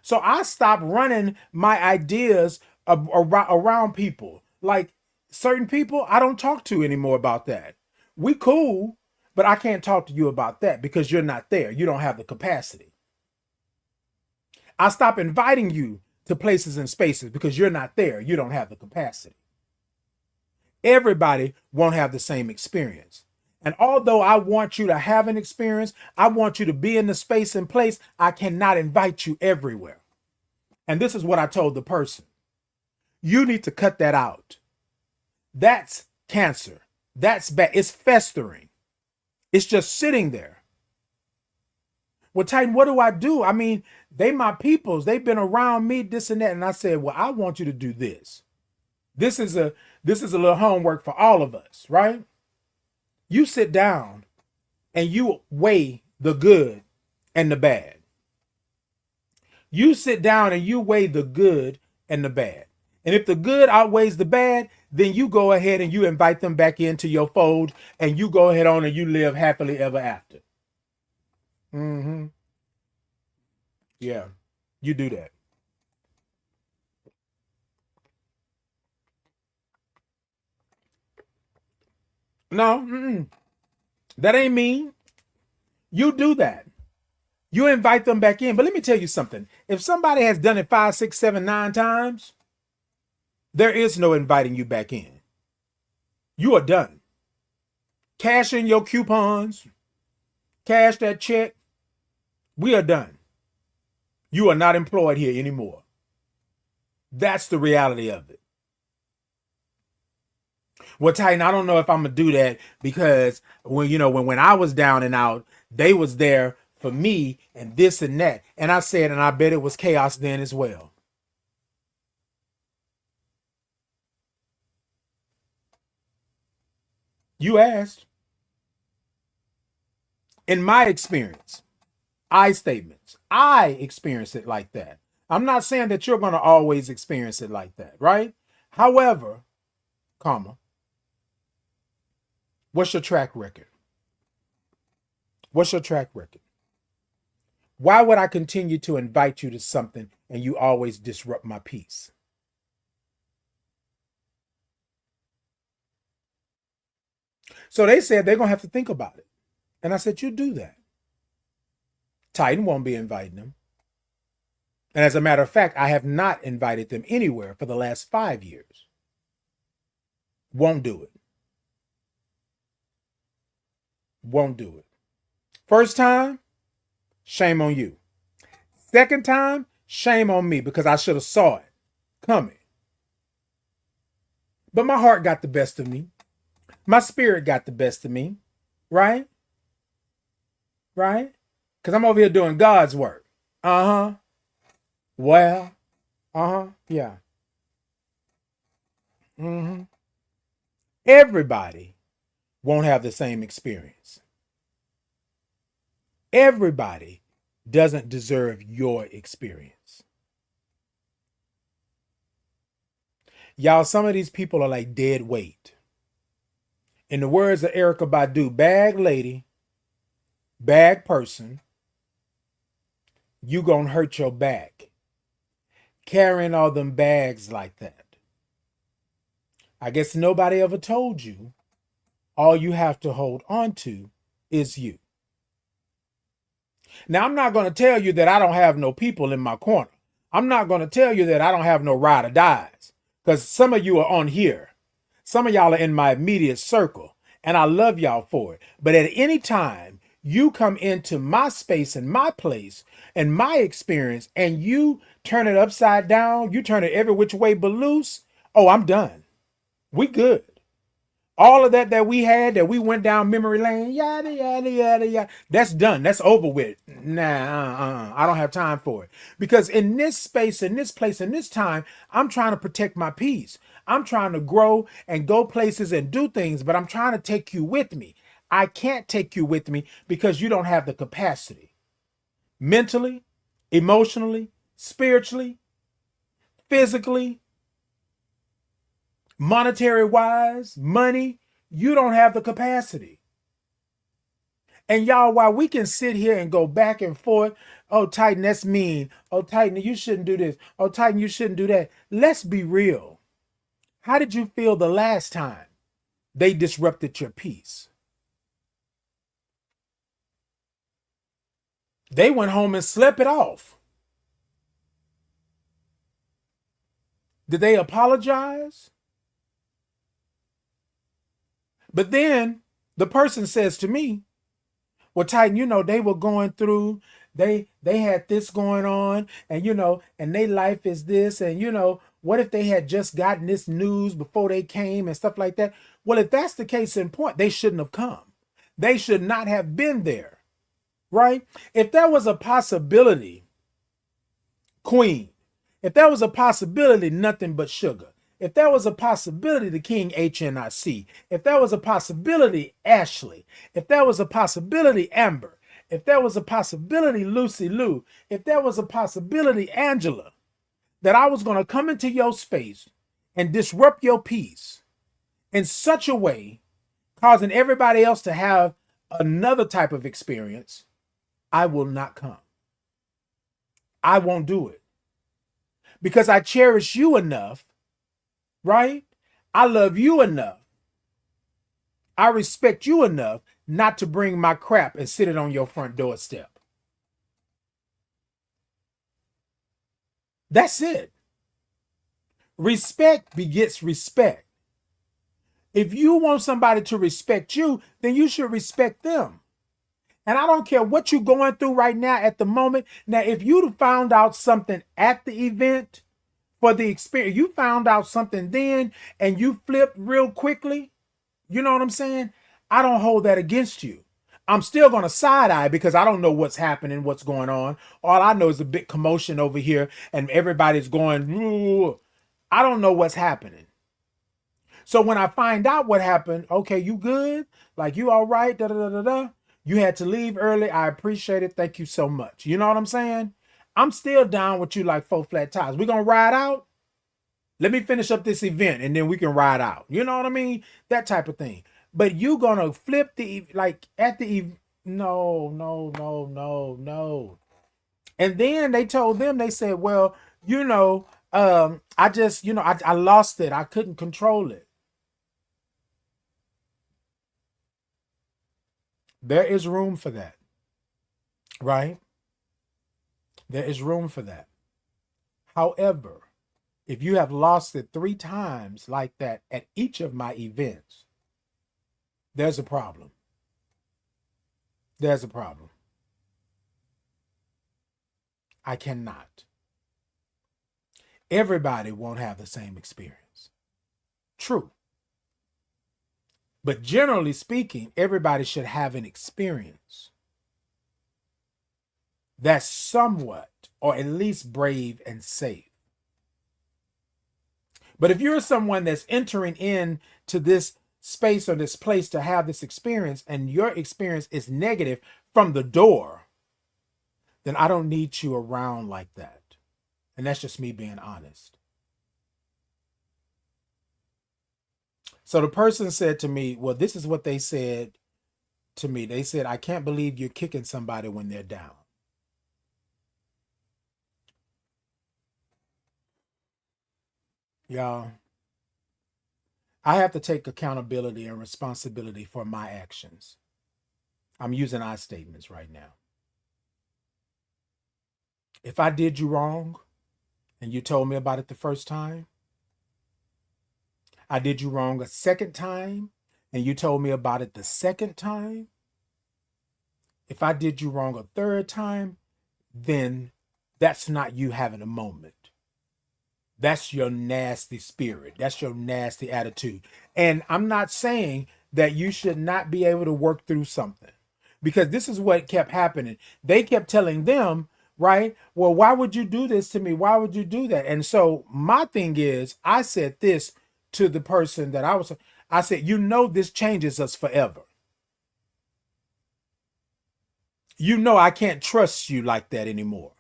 So I stopped running my ideas around people. Like certain people I don't talk to anymore about that. We cool, but I can't talk to you about that because you're not there. You don't have the capacity. I stop inviting you to places and spaces because you're not there. You don't have the capacity. Everybody won't have the same experience. And although I want you to have an experience, I want you to be in the space and place, I cannot invite you everywhere. And this is what I told the person. You need to cut that out. That's cancer. That's bad. It's festering. It's just sitting there. Well, Titan, what do I do? I mean, they my peoples. They've been around me, this and that. And I said, well, I want you to do this. This is a little homework for all of us, right? You sit down and you weigh the good and the bad. You sit down and you weigh the good and the bad. And if the good outweighs the bad, then you go ahead and you invite them back into your fold and you go ahead on and you live happily ever after. Mm-hmm. Yeah, you do that. No, that ain't mean. You do that. You invite them back in. But let me tell you something. If somebody has done it 5, 6, 7, 9 times, there is no inviting you back in. You are done. Cash in your coupons, cash that check. We are done. You are not employed here anymore. That's the reality of it. Well, Titan, I don't know if I'm gonna do that because when I was down and out, they was there for me and this and that. And I said, and I bet it was chaos then as well. You asked. In my experience, I statements. I experience it like that. I'm not saying that you're gonna always experience it like that, right? However, comma, what's your track record? What's your track record? Why would I continue to invite you to something and you always disrupt my peace? So they said they're going to have to think about it. And I said, you do that. Titan won't be inviting them. And as a matter of fact, I have not invited them anywhere for the last 5 years. Won't do it. Won't do it. First time, shame on you. Second time, shame on me because I should have saw it coming. But my heart got the best of me. My spirit got the best of me. Right? Right? Because I'm over here doing God's work. Uh-huh. Well, uh-huh. Yeah. Mm-hmm. Everybody won't have the same experience. Everybody doesn't deserve your experience. Y'all, some of these people are like dead weight. In the words of Erykah Badu, bag lady, bag person, you gonna hurt your back carrying all them bags like that. I guess nobody ever told you all you have to hold on to is you. Now, I'm not going to tell you that I don't have no people in my corner. I'm not going to tell you that I don't have no ride or dies because some of you are on here. Some of y'all are in my immediate circle and I love y'all for it. But at any time you come into my space and my place and my experience and you turn it upside down, you turn it every which way but loose. Oh, I'm done. We good. All of that we had, that we went down memory lane, yada, yada, yada, yada. That's done. That's over with. Nah, I don't have time for it. Because in this space, in this place, in this time, I'm trying to protect my peace. I'm trying to grow and go places and do things, but I'm trying to take you with me. I can't take you with me because you don't have the capacity. Mentally, emotionally, spiritually, physically, monetary wise, money, you don't have the capacity. And y'all, while we can sit here and go back and forth, oh, Titan, that's mean. Oh, Titan, you shouldn't do this. Oh, Titan, you shouldn't do that. Let's be real. How did you feel the last time they disrupted your peace? They went home and slept it off. Did they apologize? But then the person says to me, well, Titan, they were going through, they had this going on and, and their life is this. And, what if they had just gotten this news before they came and stuff like that? Well, if that's the case in point, they shouldn't have come. They should not have been there. right? If there was a possibility, Queen, if there was a possibility, Nothing But Sugar, if there was a possibility, the King HNIC, if there was a possibility, Ashley, if there was a possibility, Amber, if there was a possibility, Lucy Lou, if there was a possibility, Angela, that I was going to come into your space and disrupt your peace in such a way, causing everybody else to have another type of experience, I will not come. I won't do it because I cherish you enough, right? I love you enough. I respect you enough not to bring my crap and sit it on your front doorstep. That's it. Respect begets respect. If you want somebody to respect you, then you should respect them. And I don't care what you're going through right now at the moment. Now, if you found out something at the event for the experience, you found out something then and you flipped real quickly, you know what I'm saying? I don't hold that against you. I'm still going to side eye because I don't know what's happening, what's going on. All I know is a big commotion over here and everybody's going, "Ooh." I don't know what's happening. So when I find out what happened, okay, you good? Like, you all right? Da, da, da, da, da. You had to leave early. I appreciate it. Thank you so much. You know what I'm saying? I'm still down with you like 4 flat tires. We're going to ride out. Let me finish up this event and then we can ride out. You know what I mean? That type of thing. But you going to flip like at the no, no, no, no, no. And then they told them, they said, well, I just, I lost it. I couldn't control it. There is room for that, right? There is room for that. However, if you have lost it 3 times like that at each of my events, there's a problem. There's a problem. I cannot. Everybody won't have the same experience. True. But generally speaking, everybody should have an experience that's somewhat, or at least brave and safe. But if you're someone that's entering into this space or this place to have this experience and your experience is negative from the door, then I don't need you around like that. And that's just me being honest. So the person said to me, well, this is what they said to me. They said, I can't believe you're kicking somebody when they're down. Y'all, I have to take accountability and responsibility for my actions. I'm using I statements right now. If I did you wrong and you told me about it the first time, I did you wrong a second time and you told me about it the second time, if I did you wrong a third time, then that's not you having a moment. That's your nasty spirit. That's your nasty attitude. And I'm not saying that you should not be able to work through something, because this is what kept happening. They kept telling them, right? Well, why would you do this to me? Why would you do that? And so my thing is, I said this to the person that I said, this changes us forever. I can't trust you like that anymore.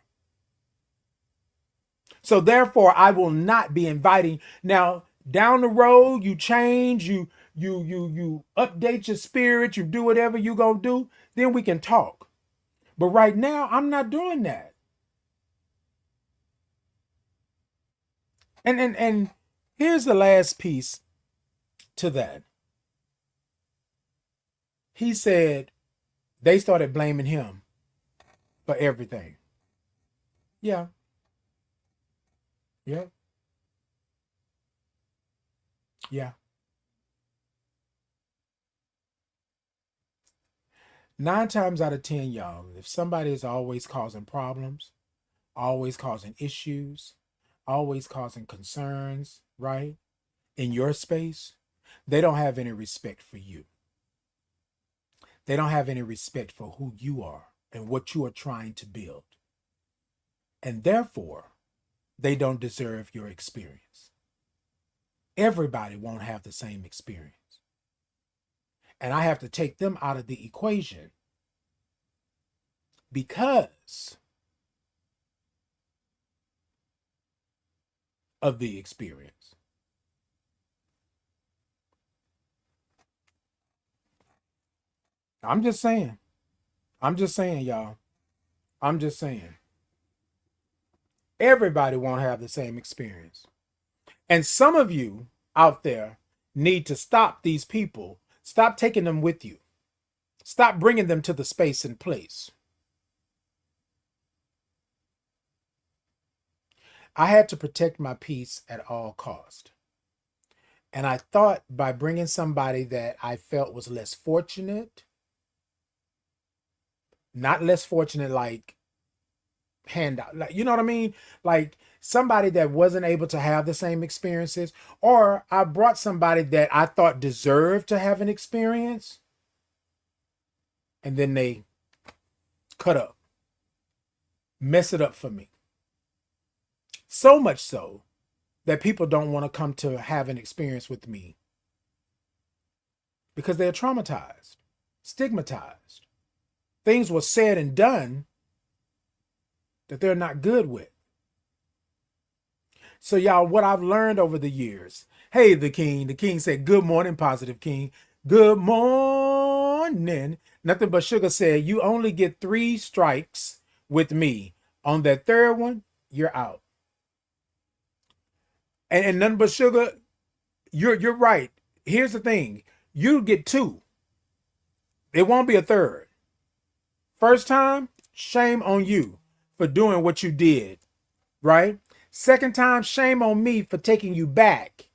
So therefore, I will not be inviting. Now, down the road, you change, you update your spirit, you do whatever you gonna do, then we can talk. But right now, I'm not doing that. And here's the last piece to that. He said they started blaming him for everything. Yeah. Yeah. Yeah. 9 times out of 10, y'all, if somebody is always causing problems, always causing issues, always causing concerns, right, in your space, they don't have any respect for you. They don't have any respect for who you are. and what you are trying to build. And therefore, they don't deserve your experience. Everybody won't have the same experience. And I have to take them out of the equation because of the experience. I'm just saying. I'm just saying, y'all. I'm just saying. Everybody won't have the same experience. And some of you out there need to stop these people. Stop taking them with you. Stop bringing them to the space and place. I had to protect my peace at all cost. And I thought by bringing somebody that I felt was less fortunate, not less fortunate like handout, like, you know what I mean? Like somebody that wasn't able to have the same experiences, or I brought somebody that I thought deserved to have an experience, and then they cut up, mess it up for me. So much so that people don't want to come to have an experience with me because they're traumatized, stigmatized. Things were said and done that they're not good with. So y'all, what I've learned over the years, hey, the king said, good morning, positive king. Good morning. Nothing but sugar said, you only get 3 strikes with me. On that third one, you're out. And nothing but sugar, you're right. Here's the thing. You get 2. It won't be a third. First time, shame on you for doing what you did, right? Second time, shame on me for taking you back,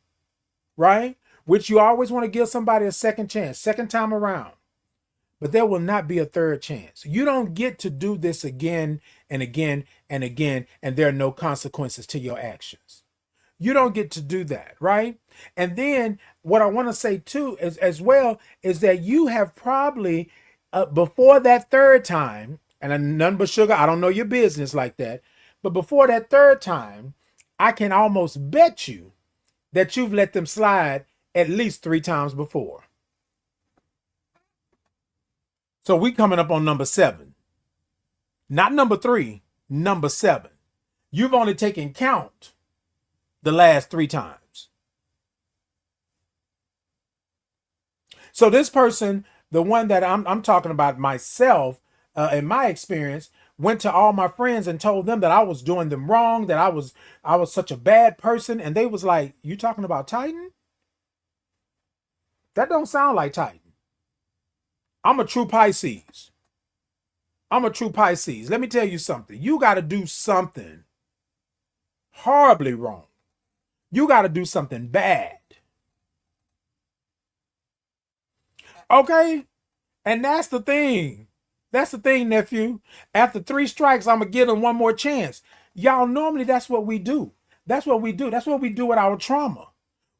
right? Which you always want to give somebody a second chance, second time around. But there will not be a third chance. You don't get to do this again and again and again, and there are no consequences to your actions. You don't get to do that, right? And then what I want to say too is, as well, is that you have probably, before that third time, and none but sugar, I don't know your business like that, but before that third time, I can almost bet you that you've let them slide at least 3 times before. So we coming up on number 7. Not number 3, number 7. You've only taken count the last 3 times. So this person, the one that I'm talking about myself, in my experience, went to all my friends and told them that I was doing them wrong, that I was such a bad person, and they was like, you talking about Titan? That don't sound like Titan. I'm a true Pisces. I'm a true Pisces. Let me tell you something. You got to do something horribly wrong. You got to do something bad. Okay? And that's the thing. That's the thing, nephew. After 3 strikes, I'm going to give them one more chance. Y'all, normally that's what we do. That's what we do. That's what we do with our trauma.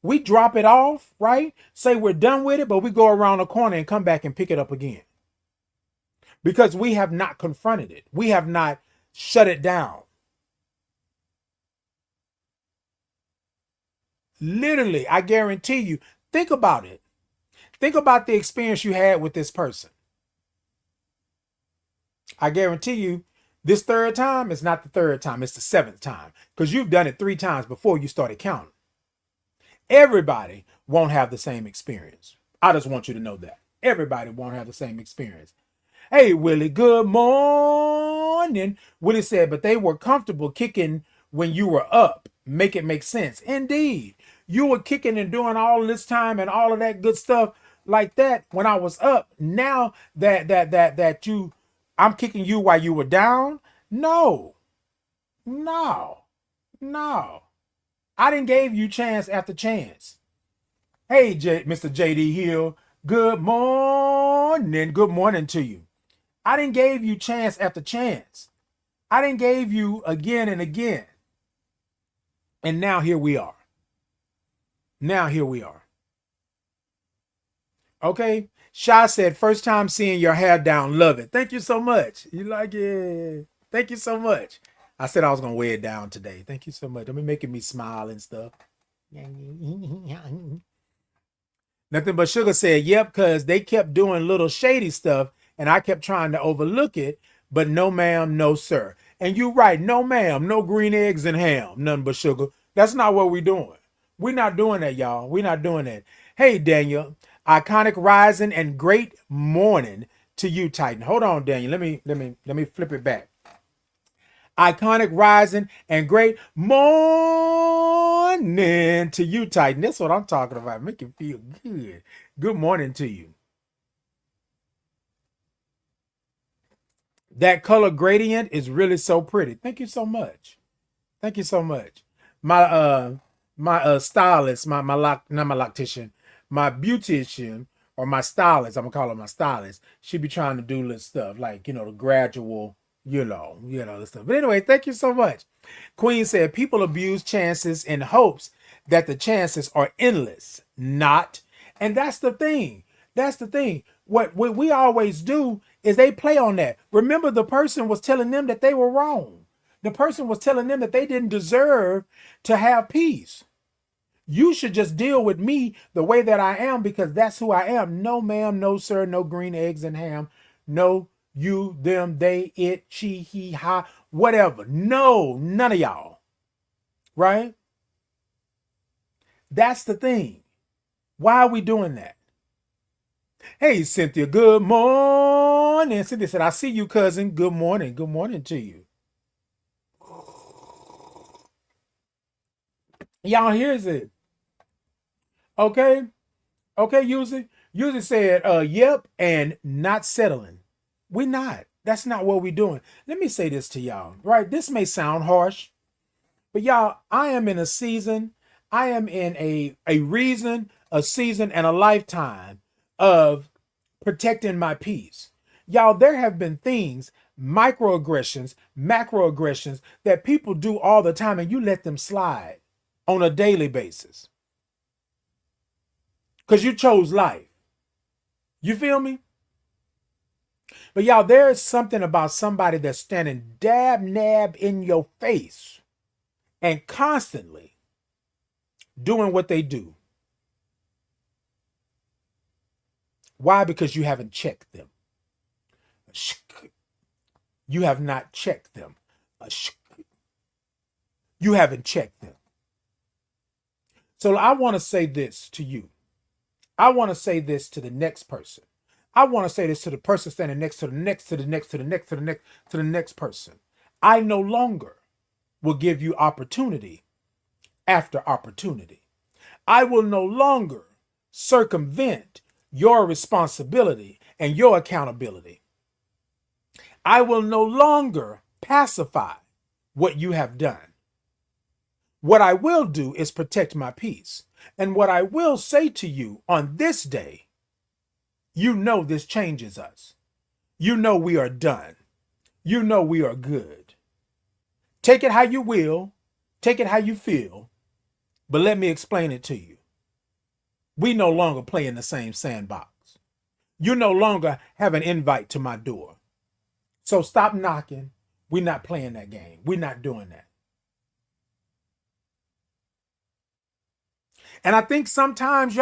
We drop it off, right? Say we're done with it, but we go around the corner and come back and pick it up again. Because we have not confronted it. We have not shut it down. Literally, I guarantee you, think about it. Think about the experience you had with this person. I guarantee you, this third time is not the third time, it's the 7th time. Because you've done it 3 times before you started counting. Everybody won't have the same experience. I just want you to know that. Everybody won't have the same experience. Hey, Willie, good morning. Willie said, but they were comfortable kicking when you were up. Make it make sense. Indeed. You were kicking and doing all this time and all of that good stuff like that when I was up. Now that I'm kicking you while you were down. No. I didn't gave you chance after chance. Hey, Mr. JD Hill, good morning. Good morning to you. I didn't gave you chance after chance. I didn't gave you again and again. And now here we are. Okay. Sha said, first time seeing your hair down. Love it. Thank you so much. You like it? Thank you so much. I said I was going to wear it down today. Thank you so much. I mean, making me smile and stuff. Nothing but Sugar said, yep, because they kept doing little shady stuff and I kept trying to overlook it. But no, ma'am, no, sir. And you're right. No, ma'am, no green eggs and ham. Nothing but sugar. That's not what we're doing. We're not doing that, y'all. We're not doing that. Hey, Daniel, iconic rising and great morning to you, Titan. Hold on, Daniel. Let me flip it back. Iconic rising and great morning to you, Titan. That's what I'm talking about. Make you feel good. Good morning to you. That color gradient is really so pretty. Thank you so much. Thank you so much. My stylist, not my loctician, my beautician or my stylist, I'm gonna call her my stylist. She be trying to do this stuff like, the gradual, this stuff. But anyway, thank you so much. Queen said people abuse chances in hopes that the chances are endless. Not. And that's the thing. That's the thing. What we always do is they play on that. Remember, the person was telling them that they were wrong. The person was telling them that they didn't deserve to have peace. You should just deal with me the way that I am because that's who I am. No, ma'am, no, sir, no green eggs and ham. No, you, them, they, it, she, he, ha, whatever. No, none of y'all. Right? That's the thing. Why are we doing that? Hey, Cynthia, good morning. Cynthia said, I see you, cousin. Good morning. Good morning to you. Y'all, here's it. Okay. Okay, Uzi. Uzi said, yep, and not settling. We're not. That's not what we're doing. Let me say this to y'all, right? This may sound harsh, but y'all, I am in a season, I am in a reason, a season, and a lifetime of protecting my peace. Y'all, there have been things, microaggressions, macroaggressions that people do all the time, and you let them slide on a daily basis because you chose life. You feel me? But y'all, there is something about somebody that's standing dab nab in your face and constantly doing what they do. Why? Because you haven't checked them. You have not checked them. You haven't checked them. So I want to say this to you. I want to say this to the next person. I want to say this to the person standing next to the next to the next to the next to the next to the next person. I no longer will give you opportunity after opportunity. I will no longer circumvent your responsibility and your accountability. I will no longer pacify what you have done. What I will do is protect my peace. And what I will say to you on this day, you know this changes us. You know we are done. You know we are good. Take it how you will. Take it how you feel. But let me explain it to you. We no longer play in the same sandbox. You no longer have an invite to my door. So stop knocking. We're not playing that game. We're not doing that. And I think sometimes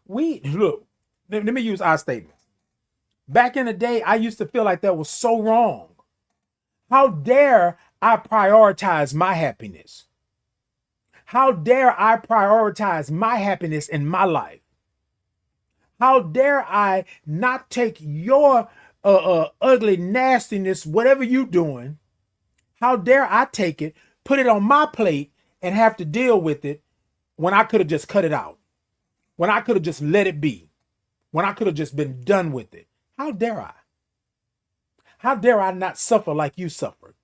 we look, let me use our statement. Back in the day, I used to feel like that was so wrong. How dare I prioritize my happiness? How dare I prioritize my happiness in my life? How dare I not take your ugly nastiness, whatever you doing? How dare I take it, put it on my plate, and have to deal with it when I could have just cut it out, when I could have just let it be, when I could have just been done with it? How dare I? How dare I not suffer like you suffered?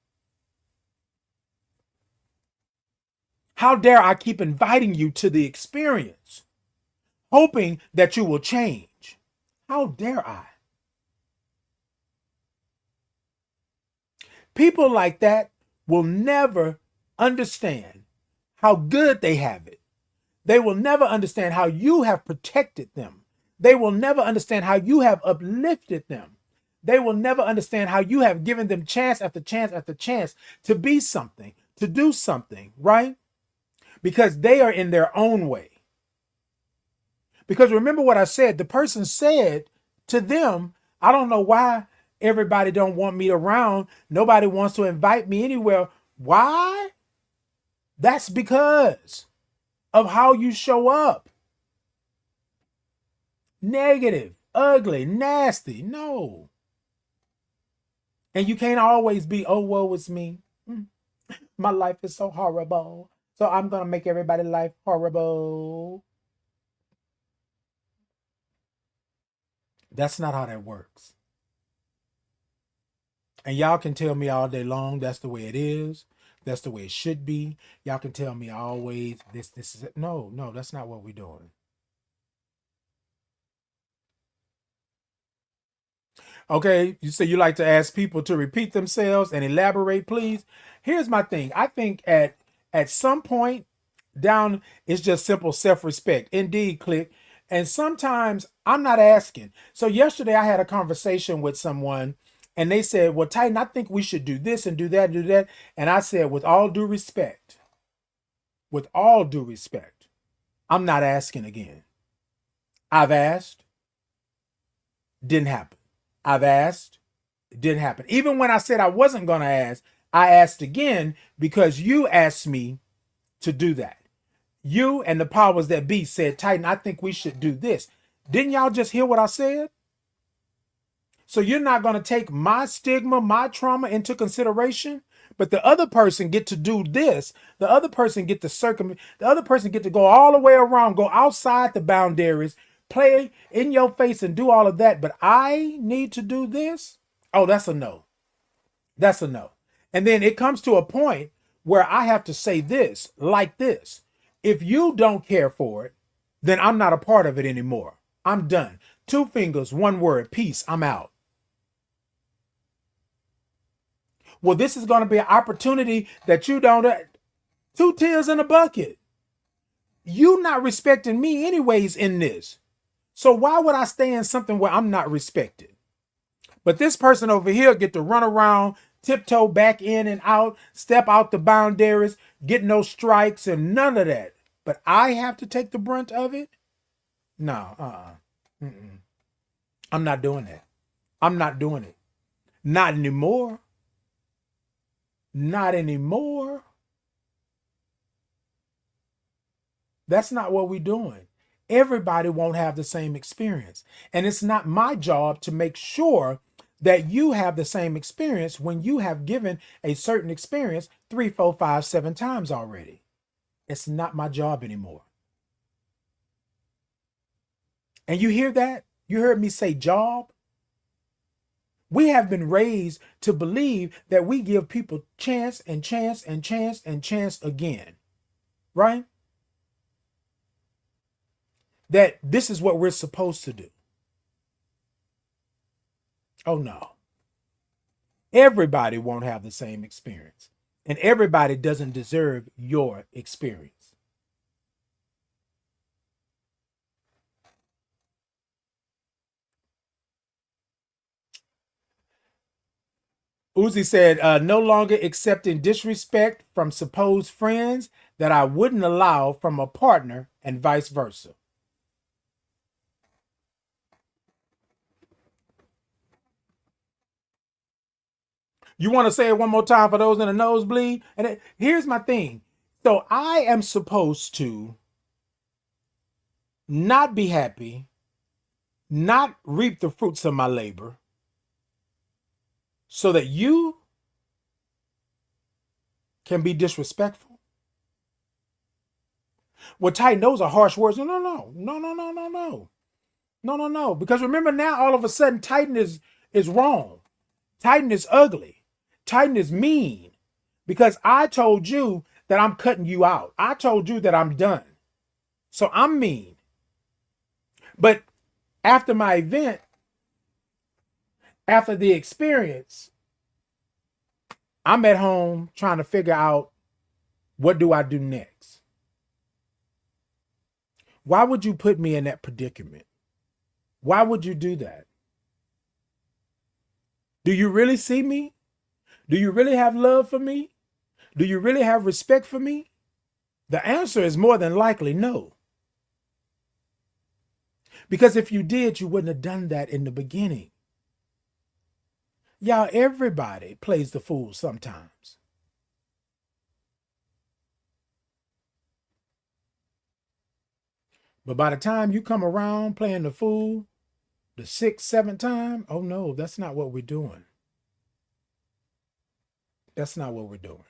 How dare I keep inviting you to the experience, hoping that you will change? How dare I? People like that will never understand how good they have it. They will never understand how you have protected them. They will never understand how you have uplifted them. They will never understand how you have given them chance after chance after chance to be something, to do something, right? Because they are in their own way. Because remember what I said, the person said to them, I don't know why everybody don't want me around. Nobody wants to invite me anywhere. Why? That's because of how you show up. Negative, ugly, nasty. No. And you can't always be, oh, woe is me. My life is so horrible. So I'm going to make everybody's life horrible. That's not how that works. And y'all can tell me all day long that's the way it is. That's the way it should be. Y'all can tell me always this is it. No, that's not what we're doing. Okay, you say you like to ask people to repeat themselves and elaborate, please. Here's my thing. I think at some point down, it's just simple self-respect. Indeed, click. And sometimes I'm not asking. So yesterday I had a conversation with someone and they said, well, Titan, I think we should do this and do that and do that. And I said, with all due respect, I'm not asking again. I've asked, didn't happen. I've asked, it didn't happen. Even when I said I wasn't going to ask, I asked again because you asked me to do that. You and the powers that be said, Titan, I think we should do this. Didn't y'all just hear what I said? So you're not going to take my stigma, my trauma into consideration, but the other person get to do this. The other person get to circumvent. The other person get to go all the way around, go outside the boundaries, play in your face and do all of that. But I need to do this. Oh, that's a no. That's a no. And then it comes to a point where I have to say this like this. If you don't care for it, then I'm not a part of it anymore. I'm done. 2 fingers, 1 word, peace. I'm out. Well, this is going to be an opportunity that you don't, 2 tears in a bucket. You not respecting me anyways in this. So why would I stay in something where I'm not respected? But this person over here get to run around, tiptoe back in and out, step out the boundaries, get no strikes and none of that. But I have to take the brunt of it? No, I'm not doing that. I'm not doing it. Not anymore. Not anymore. That's not what we're doing. Everybody won't have the same experience. And it's not my job to make sure that you have the same experience when you have given a certain experience 3, 4, 5, 7 times already. It's not my job anymore. And you hear that? You heard me say job? We have been raised to believe that we give people chance and chance and chance and chance again, right? That this is what we're supposed to do. Oh no. Everybody won't have the same experience, and everybody doesn't deserve your experience. Uzi said, no longer accepting disrespect from supposed friends that I wouldn't allow from a partner and vice versa. You want to say it one more time for those in the nosebleed? And here's my thing. So I am supposed to not be happy, not reap the fruits of my labor, so that you can be disrespectful. Well, Titan, those are harsh words. No. Because remember now, all of a sudden, Titan is wrong. Titan is ugly. Titan is mean. Because I told you that I'm cutting you out. I told you that I'm done. So I'm mean. But after my event, after the experience, I'm at home trying to figure out what do I do next. Why would you put me in that predicament? Why would you do that? Do you really see me? Do you really have love for me? Do you really have respect for me? The answer is more than likely no. Because if you did, you wouldn't have done that in the beginning. Y'all, everybody plays the fool sometimes. But by the time you come around playing the fool the sixth, seventh time, oh no, that's not what we're doing. That's not what we're doing.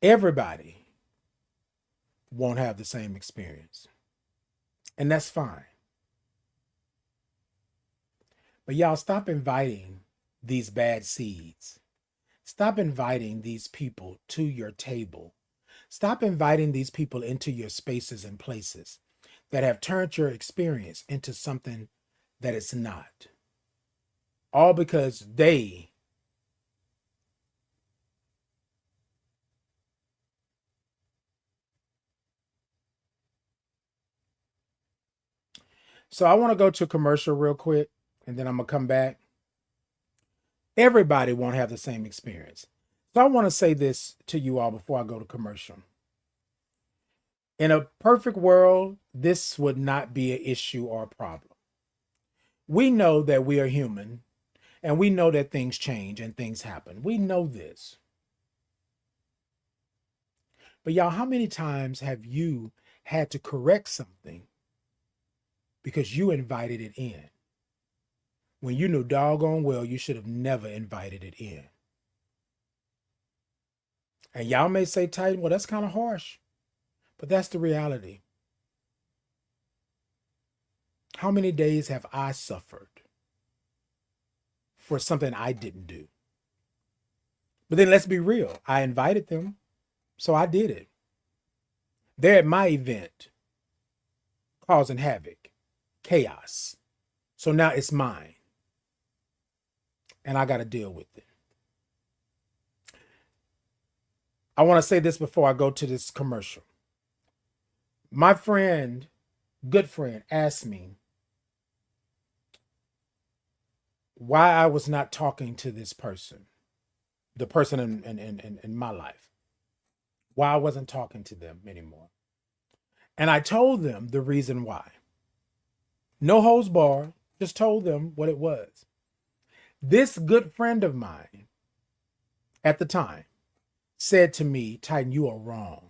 Everybody won't have the same experience. And that's fine. But y'all, stop inviting these bad seeds. Stop inviting these people to your table. Stop inviting these people into your spaces and places that have turned your experience into something that it's not. All because they So I want to go to a commercial real quick, and then I'm going to come back. Everybody won't have the same experience. So I want to say this to you all before I go to commercial. In a perfect world, this would not be an issue or a problem. We know that we are human, and we know that things change and things happen. We know this. But y'all, how many times have you had to correct something because you invited it in, when you knew doggone well you should have never invited it in? And y'all may say, Titan, well, that's kind of harsh, but that's the reality. How many days have I suffered for something I didn't do? But then let's be real. I invited them, so I did it. They're at my event, causing havoc, chaos. So now it's mine. And I got to deal with it. I want to say this before I go to this commercial. My friend, good friend, asked me why I was not talking to this person, the person in my life, why I wasn't talking to them anymore. And I told them the reason why. No holds barred, just told them what it was. This good friend of mine at the time said to me, Titan, you are wrong.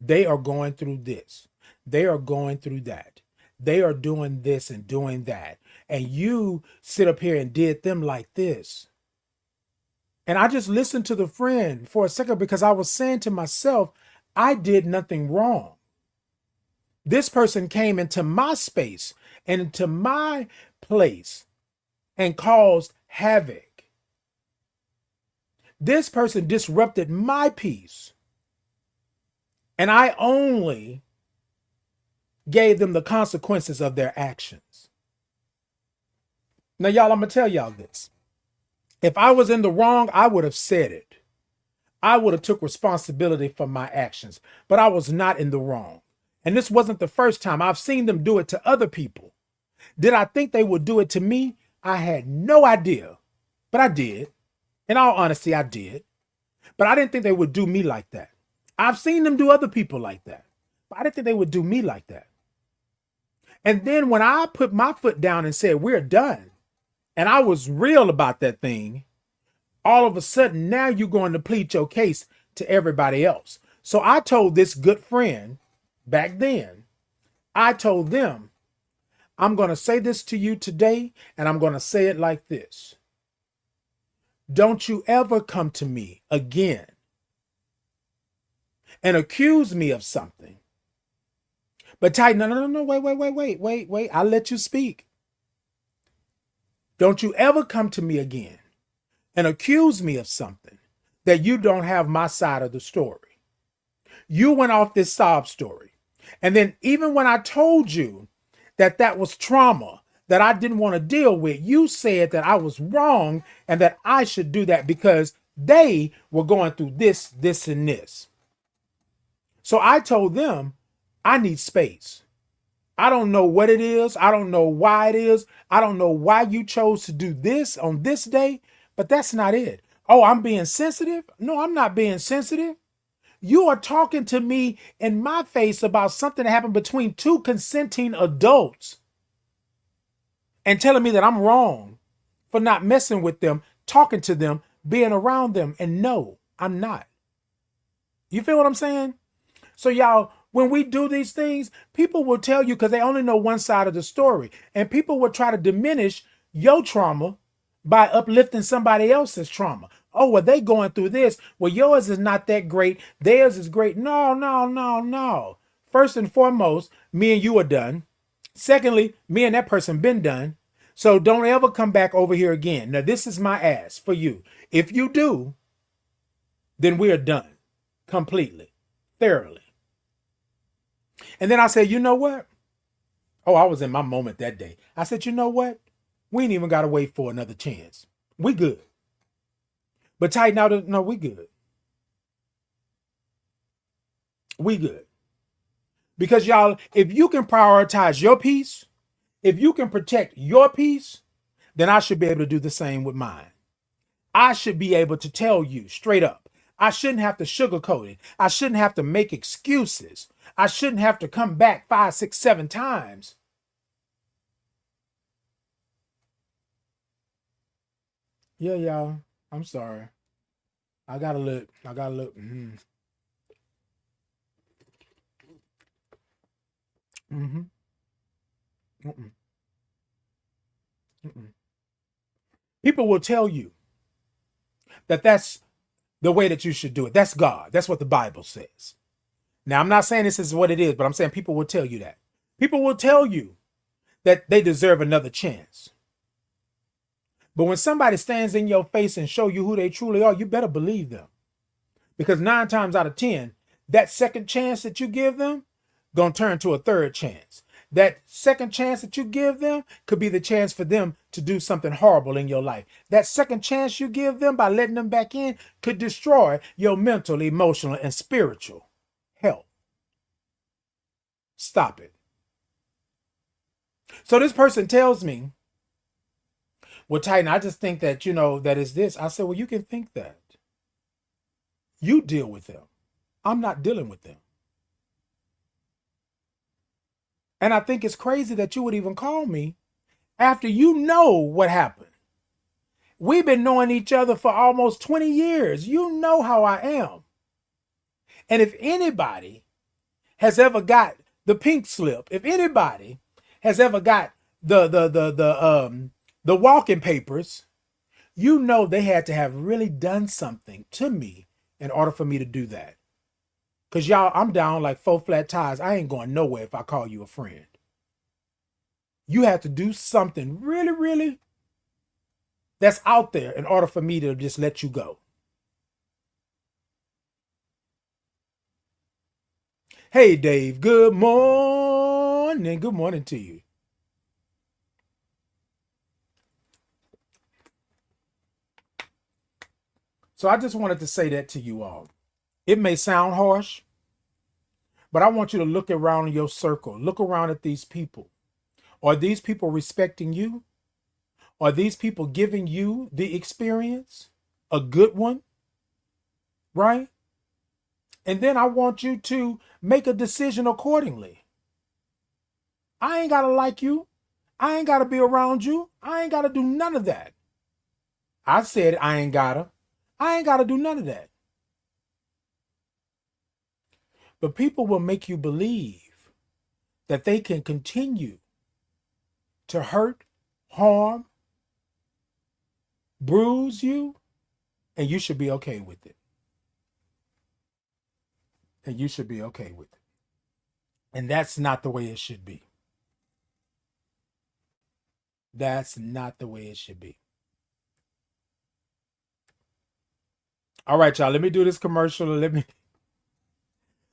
They are going through this. They are going through that. They are doing this and doing that. And you sit up here and did them like this. And I just listened to the friend for a second because I was saying to myself, I did nothing wrong. This person came into my space and into my place and caused havoc. This person disrupted my peace. And I only gave them the consequences of their actions. Now, y'all, I'm going to tell y'all this. If I was in the wrong, I would have said it. I would have took responsibility for my actions, but I was not in the wrong. And this wasn't the first time. I've seen them do it to other people. Did I think they would do it to me? I had no idea, but I did. In all honesty, I did. But I didn't think they would do me like that. I've seen them do other people like that, but I didn't think they would do me like that. And then when I put my foot down and said, we're done, and I was real about that thing, all of a sudden, now you're going to plead your case to everybody else. So I told this good friend back then, I told them, I'm going to say this to you today, and I'm going to say it like this. Don't you ever come to me again and accuse me of something. But Titan, no, wait. I'll let you speak. Don't you ever come to me again and accuse me of something that you don't have my side of the story. You went off this sob story. And then even when I told you that that was trauma that I didn't want to deal with, you said that I was wrong and that I should do that because They were going through this, this, and this. So I told them, I need space. I don't know what it is. I don't know why it is. I don't know why you chose to do this on this day, but that's not it. Oh, I'm being sensitive? No, I'm not being sensitive. You are talking to me in my face about something that happened between two consenting adults and telling me that I'm wrong for not messing with them, talking to them, being around them. And no, I'm not. You feel what I'm saying? So y'all, when we do these things, people will tell you because they only know one side of the story. And people will try to diminish your trauma by uplifting somebody else's trauma. Oh, well, they going through this. Well, yours is not that great. Theirs is great. No, no, no, no. First and foremost, me and you are done. Secondly, me and that person been done. So don't ever come back over here again. Now, this is my ask for you. If you do, then we are done completely, thoroughly. And then I said, you know what? Oh, I was in my moment that day. I said, you know what? We ain't even got to wait for another chance. We good. But tighten out. No, we good. We good. Because y'all, if you can prioritize your peace, if you can protect your peace, then I should be able to do the same with mine. I should be able to tell you straight up. I shouldn't have to sugarcoat it. I shouldn't have to make excuses. I shouldn't have to come back 5, 6, 7 times. Yeah, y'all. I'm sorry. I gotta look. Mm-hmm. Mm-hmm. Mm-mm. Mm-mm. People will tell you that that's the way that you should do it. That's God. That's what the Bible says. Now, I'm not saying this is what it is, but I'm saying people will tell you that. People will tell you that they deserve another chance. But when somebody stands in your face and show you who they truly are, you better believe them. Because 9 times out of 10, that second chance that you give them gonna turn to a third chance. That second chance that you give them could be the chance for them to do something horrible in your life. That second chance you give them by letting them back in could destroy your mental, emotional, and spiritual health. Stop it. So this person tells me, well, Titan, I just think that, that is this. I said, well, you can think that. You deal with them. I'm not dealing with them. And I think it's crazy that you would even call me after you know what happened. We've been knowing each other for almost 20 years. You know how I am. And if anybody has ever got the pink slip, if anybody has ever got the walking papers, you know they had to have really done something to me in order for me to do that. Because y'all, I'm down like 4 flat tires. I ain't going nowhere if I call you a friend. You have to do something really, really that's out there in order for me to just let you go. Hey, Dave, good morning. Good morning to you. So I just wanted to say that to you all. It may sound harsh, but I want you to look around your circle. Look around at these people. Are these people respecting you? Are these people giving you the experience? A good one? Right? And then I want you to make a decision accordingly. I ain't got to like you. I ain't got to be around you. I ain't got to do none of that. I said I ain't got to do none of that. But people will make you believe that they can continue to hurt, harm, bruise you, and you should be okay with it. And you should be okay with it. And that's not the way it should be. That's not the way it should be. All right, y'all, let me do this commercial.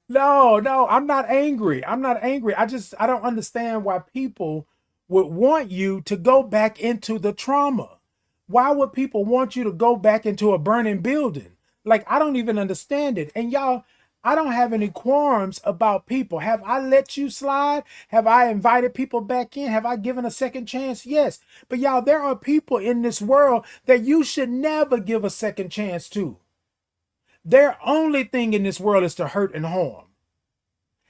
No, I'm not angry. I'm not angry. I don't understand why people would want you to go back into the trauma. Why would people want you to go back into a burning building? Like, I don't even understand it. And y'all, I don't have any qualms about people. Have I let you slide? Have I invited people back in? Have I given a second chance? Yes. But y'all, there are people in this world that you should never give a second chance to. Their only thing in this world is to hurt and harm.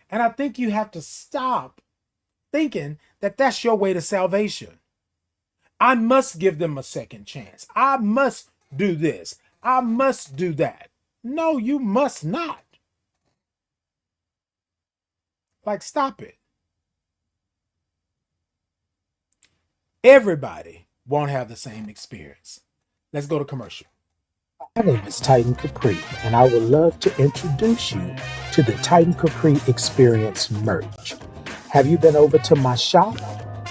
And I think you have to stop thinking that that's your way to salvation. I must give them a second chance. I must do this. I must do that. No, you must not. Like, stop it. Everybody won't have the same experience. Let's go to commercial. My name is Titan Capri, and I would love to introduce you to the Titan Capri Experience merch. Have you been over to my shop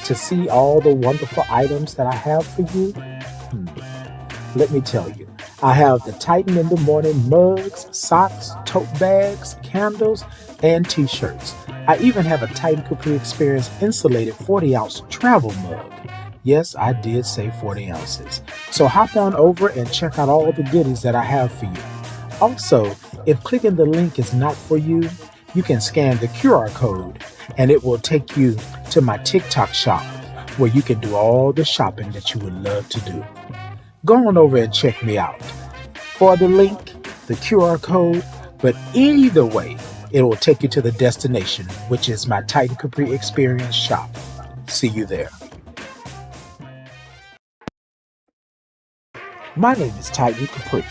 to see all the wonderful items that I have for you? Let me tell you, I have the Titan in the Morning mugs, socks, tote bags, candles, and t-shirts. I even have a Titan Capri Experience insulated 40-ounce travel mug. Yes, I did say 40 ounces. So hop on over and check out all the goodies that I have for you. Also, if clicking the link is not for you, you can scan the QR code and it will take you to my TikTok shop where you can do all the shopping that you would love to do. Go on over and check me out. For the link, the QR code, but either way, it will take you to the destination, which is my Titan Capri Experience shop. See you there. My name is Titan Capri.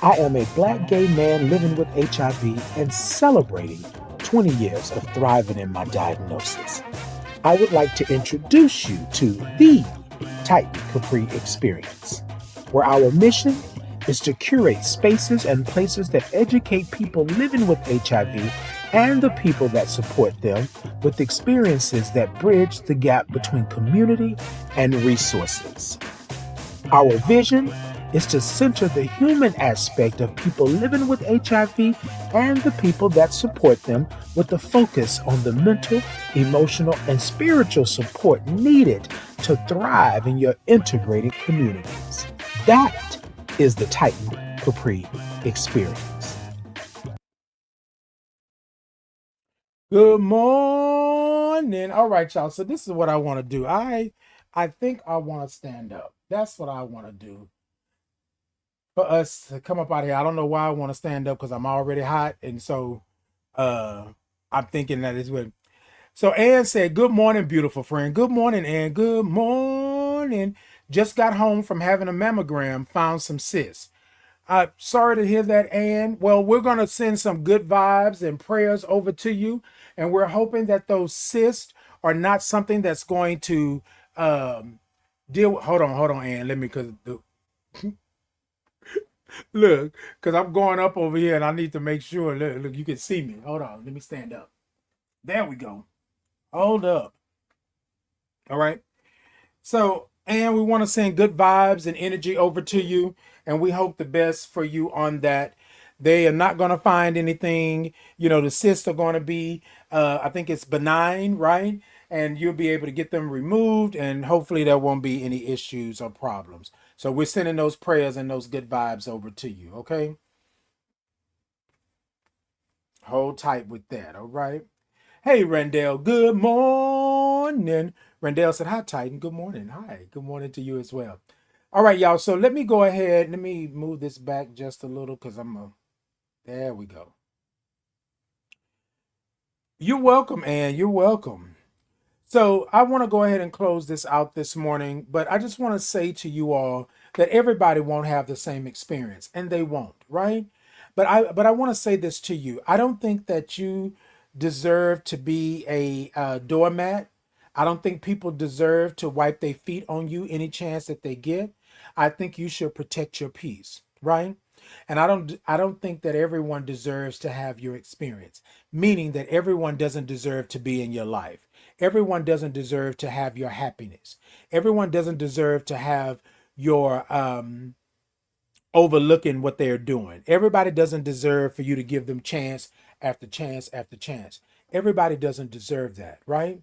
I am a Black gay man living with HIV and celebrating 20 years of thriving in my diagnosis. I would like to introduce you to the Titan Capri Experience, where our mission is to curate spaces and places that educate people living with HIV and the people that support them with experiences that bridge the gap between community and resources. Our vision is to center the human aspect of people living with HIV and the people that support them with a focus on the mental, emotional, and spiritual support needed to thrive in your integrated communities. That is the Titan Capri Experience. Good morning. All right, y'all. So this is what I want to do. I think I want to stand up. That's what I want to do. For us to come up out of here. I don't know why I want to stand up because I'm already hot. And so I'm thinking that is what. So Ann said, good morning, beautiful friend. Good morning, Ann. Good morning. Just got home from having a mammogram, found some cysts. Sorry to hear that, Ann. Well, we're going to send some good vibes and prayers over to you. And we're hoping that those cysts are not something that's going to deal with. Hold on, Ann. Let me, because look, because I'm going up over here and I need to make sure. Look, you can see me. Hold on. Let me stand up. There we go. Hold up. All right. So, and we want to send good vibes and energy over to you. And we hope the best for you on that. They are not going to find anything. You know, the cysts are going to be, I think it's benign, right? And you'll be able to get them removed. And hopefully there won't be any issues or problems. So we're sending those prayers and those good vibes over to you, okay? Hold tight with that, all right? Hey, Rendell, good morning. Rendell said, hi, Titan. Good morning. Hi, good morning to you as well. All right, y'all. So let me go ahead. Let me move this back just a little because there we go. You're welcome, Ann. You're welcome. So I want to go ahead and close this out this morning, but I just want to say to you all that everybody won't have the same experience, and they won't, right? But I want to say this to you. I don't think that you deserve to be a doormat. I don't think people deserve to wipe their feet on you any chance that they get. I think you should protect your peace, right? And I don't think that everyone deserves to have your experience, meaning that everyone doesn't deserve to be in your life. Everyone doesn't deserve to have your happiness. Everyone doesn't deserve to have your overlooking what they're doing. Everybody doesn't deserve for you to give them chance after chance after chance. Everybody doesn't deserve that, right?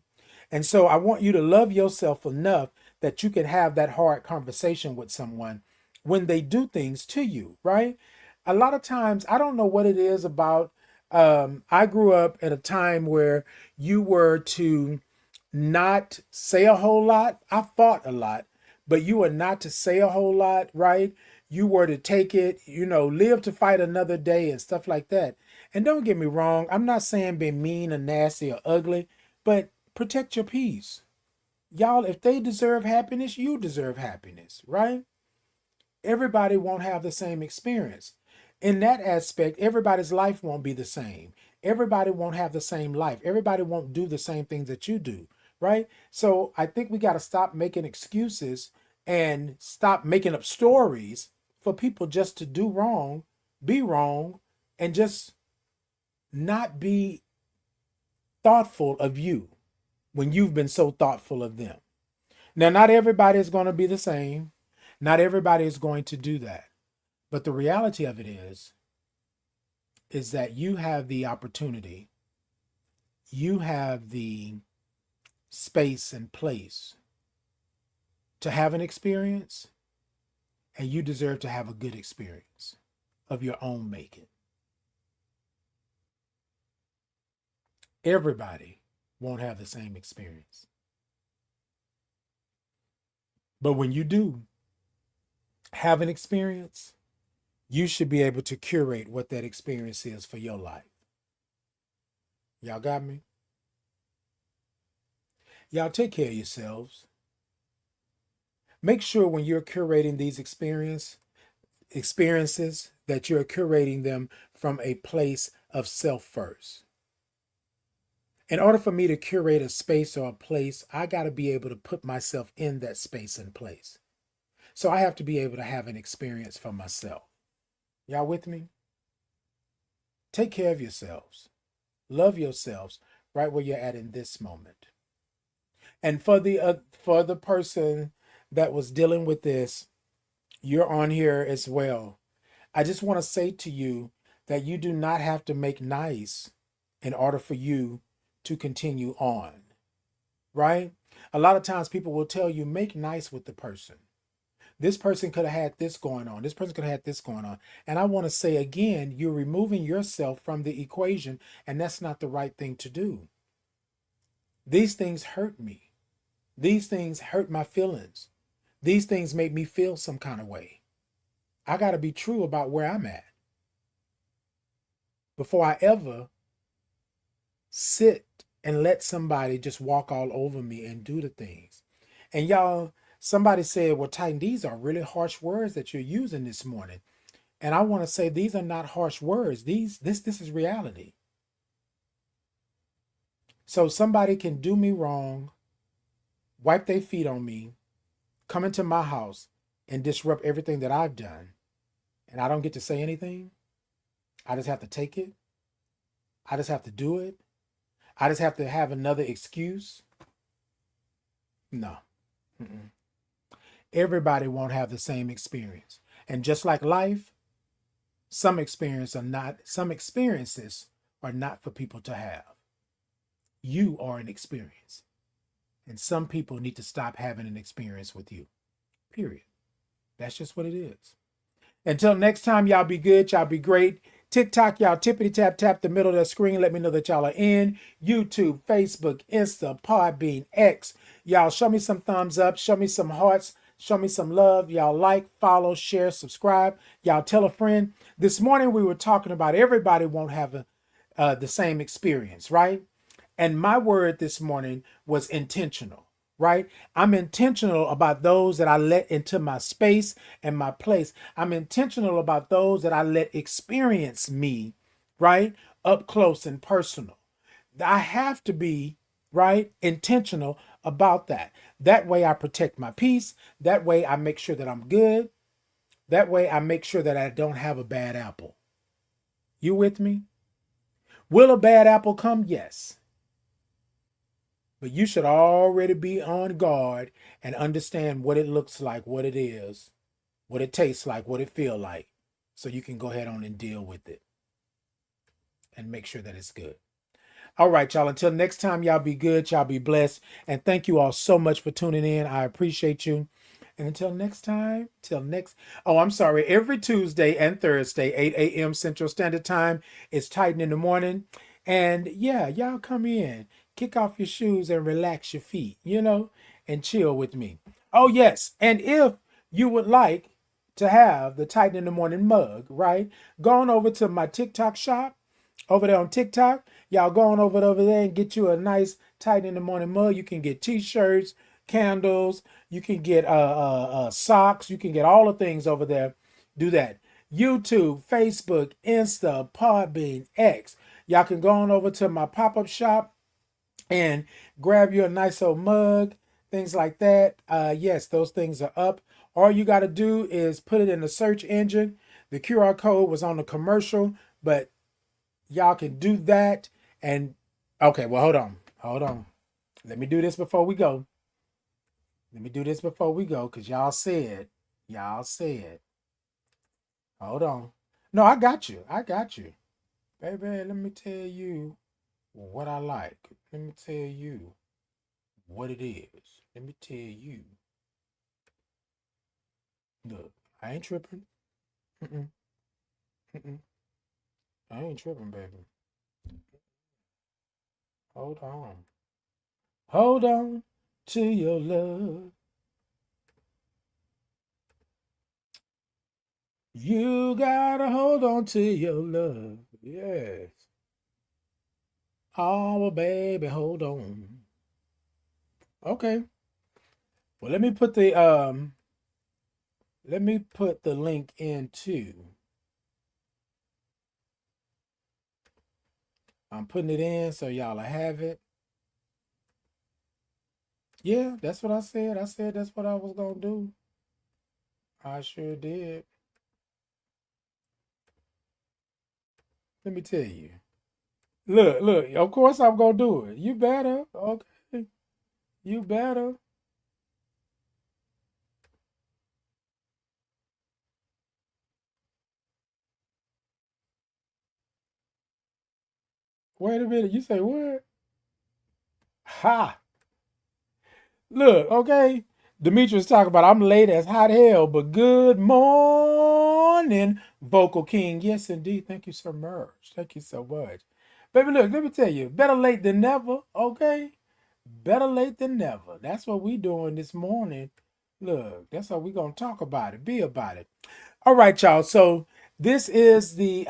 And so I want you to love yourself enough that you can have that hard conversation with someone when they do things to you, right? A lot of times, I don't know what it is about. I grew up at a time where you were to not say a whole lot. I fought a lot, but you were not to say a whole lot, right? You were to take it, live to fight another day and stuff like that. And don't get me wrong, I'm not saying be mean or nasty or ugly, but protect your peace. Y'all, if they deserve happiness, you deserve happiness, right? Everybody won't have the same experience. In that aspect, everybody's life won't be the same. Everybody won't have the same life. Everybody won't do the same things that you do, right? So I think we got to stop making excuses and stop making up stories for people just to do wrong, be wrong, and just not be thoughtful of you when you've been so thoughtful of them. Now, not everybody is going to be the same. Not everybody is going to do that. But the reality of it is that you have the opportunity, you have the space and place to have an experience, and you deserve to have a good experience of your own making. Everybody won't have the same experience. But when you do have an experience, you should be able to curate what that experience is for your life. Y'all got me? Y'all take care of yourselves. Make sure when you're curating these experiences that you're curating them from a place of self first. In order for me to curate a space or a place, I got to be able to put myself in that space and place. So I have to be able to have an experience for myself. Y'all with me? Take care of yourselves. Love yourselves right where you're at in this moment. And for the person that was dealing with this, you're on here as well. I just want to say to you that you do not have to make nice in order for you to continue on, right? A lot of times people will tell you, make nice with the person. This person could have had this going on. This person could have had this going on. And I want to say again, you're removing yourself from the equation, and that's not the right thing to do. These things hurt me. These things hurt my feelings. These things make me feel some kind of way. I got to be true about where I'm at before I ever sit and let somebody just walk all over me and do the things. And y'all, somebody said, well, Titan, these are really harsh words that you're using this morning. And I want to say these are not harsh words. This is reality. So somebody can do me wrong, wipe their feet on me, come into my house and disrupt everything that I've done. And I don't get to say anything. I just have to take it. I just have to do it. I just have to have another excuse. No. Mm-mm. Everybody won't have the same experience. And just like life, some experiences are not for people to have. You are an experience. And some people need to stop having an experience with you. Period. That's just what it is. Until next time, y'all be good. Y'all be great. TikTok, y'all tippity tap tap the middle of the screen. Let me know that y'all are in. YouTube, Facebook, Insta, Podbean, X. Y'all show me some thumbs up. Show me some hearts. Show me some love. Y'all like, follow, share, subscribe. Y'all tell a friend. This morning we were talking about everybody won't have the same experience, right? And my word this morning was intentional, right? I'm intentional about those that I let into my space and my place. I'm intentional about those that I let experience me, right? Up close and personal. I have to be, right, intentional about that. That way I protect my peace. That way I make sure that I'm good. That way I make sure that I don't have a bad apple. You with me? Will a bad apple come? Yes. But you should already be on guard and understand what it looks like, what it is, what it tastes like, what it feels like, so you can go ahead on and deal with it and make sure that it's good. All right, y'all. Until next time, y'all be good. Y'all be blessed. And thank you all so much for tuning in. I appreciate you. And until next time, oh, I'm sorry. Every Tuesday and Thursday, 8 a.m. Central Standard Time, it's Titan in the Morning. And yeah, y'all come in, kick off your shoes and relax your feet, and chill with me. Oh, yes. And if you would like to have the Titan in the Morning mug, right? Go on over to my TikTok shop over there on TikTok. Y'all go on over there and get you a nice Titan in the Morning mug. You can get t-shirts, candles, you can get socks, you can get all the things over there. Do that. YouTube, Facebook, Insta, Podbean, X. Y'all can go on over to my pop-up shop and grab you a nice old mug, things like that. Yes, those things are up. All you got to do is put it in the search engine. The QR code was on the commercial, but y'all can do that. And okay, well, hold on. Let me do this before we go. Because y'all said, hold on. No, I got you. Baby, let me tell you what I like. Let me tell you what it is. Let me tell you. Look, I ain't tripping. Mm-mm. Mm-mm. I ain't tripping, baby. Hold on. Hold on to your love. You gotta hold on to your love. Yes. Oh, baby, hold on. Okay. Well, let me put the link in too. I'm putting it in so y'all have it. Yeah, that's what I said. I said that's what I was gonna do. I sure did. Let me tell you. Look, of course I'm gonna do it. You better. Okay. You better. Wait a minute. You say what? Ha! Look, okay. Demetrius talking about I'm late as hot hell, but good morning, Vocal King. Yes, indeed. Thank you so much. Thank you so much. Baby, look, let me tell you, better late than never, okay? Better late than never. That's what we doing this morning. Look, that's what we gonna talk about it, be about it. All right, y'all. So this is the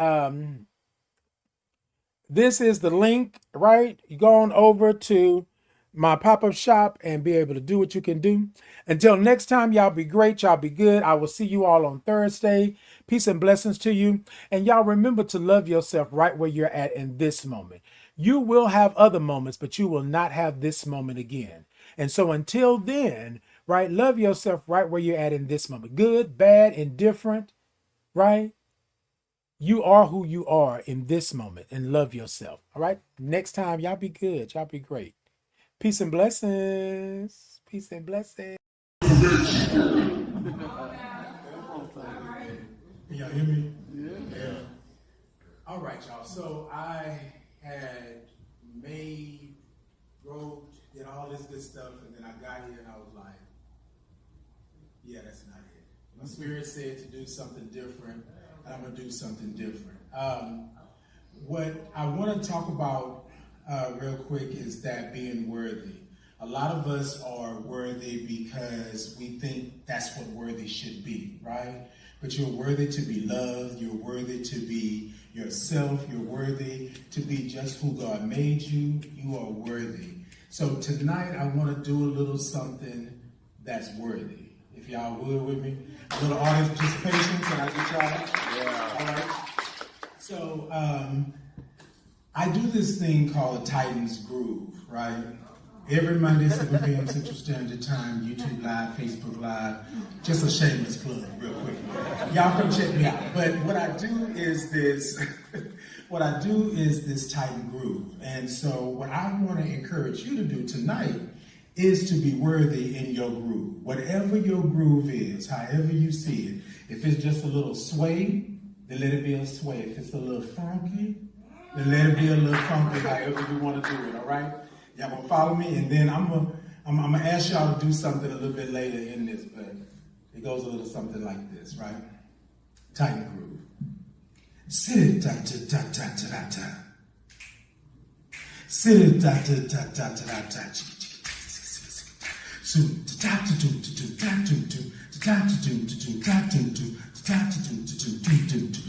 link, right? You go on over to my pop-up shop and be able to do what you can do. Until next time, y'all be great. Y'all be good. I will see you all on Thursday. Peace and blessings to you. And y'all remember to love yourself right where you're at in this moment. You will have other moments, but you will not have this moment again. And so until then, right, love yourself right where you're at in this moment. Good, bad, indifferent, right? You are who you are in this moment and love yourself. All right. Next time, y'all be good. Y'all be great. Peace and blessings. Peace and blessings. Can y'all hear me? Yeah. All right, y'all. So I had wrote, did all this good stuff, and then I got here and I was like, yeah, that's not it. My spirit said to do something different. I'm going to do something different. What I want to talk about real quick is that being worthy. A lot of us are worthy because we think that's what worthy should be, right? But you're worthy to be loved. You're worthy to be yourself. You're worthy to be just who God made you. You are worthy. So tonight I want to do a little something that's worthy. If y'all would with me. A little audience participation. Can I get y'all? Yeah. All right. So I do this thing called a Titans Groove, right? Every Monday, 7 p.m. Central Standard Time, YouTube Live, Facebook Live. Just a shameless plug, real quick. Y'all come check me out. But what I do is this, Titan Groove. And so what I want to encourage you to do tonight is to be worthy in your groove. Whatever your groove is, however you see it. If it's just a little sway, then let it be a sway. If it's a little funky, Then let it be a little funky, however you want to do it, all right? Y'all gonna follow me, and then I'm gonna ask y'all to do something a little bit later in this, but it goes a little something like this, right? Tighten groove. Sit da da da da da da. Sit da da da da da da. So da da do do da do do da do do do da do do da do do do do do.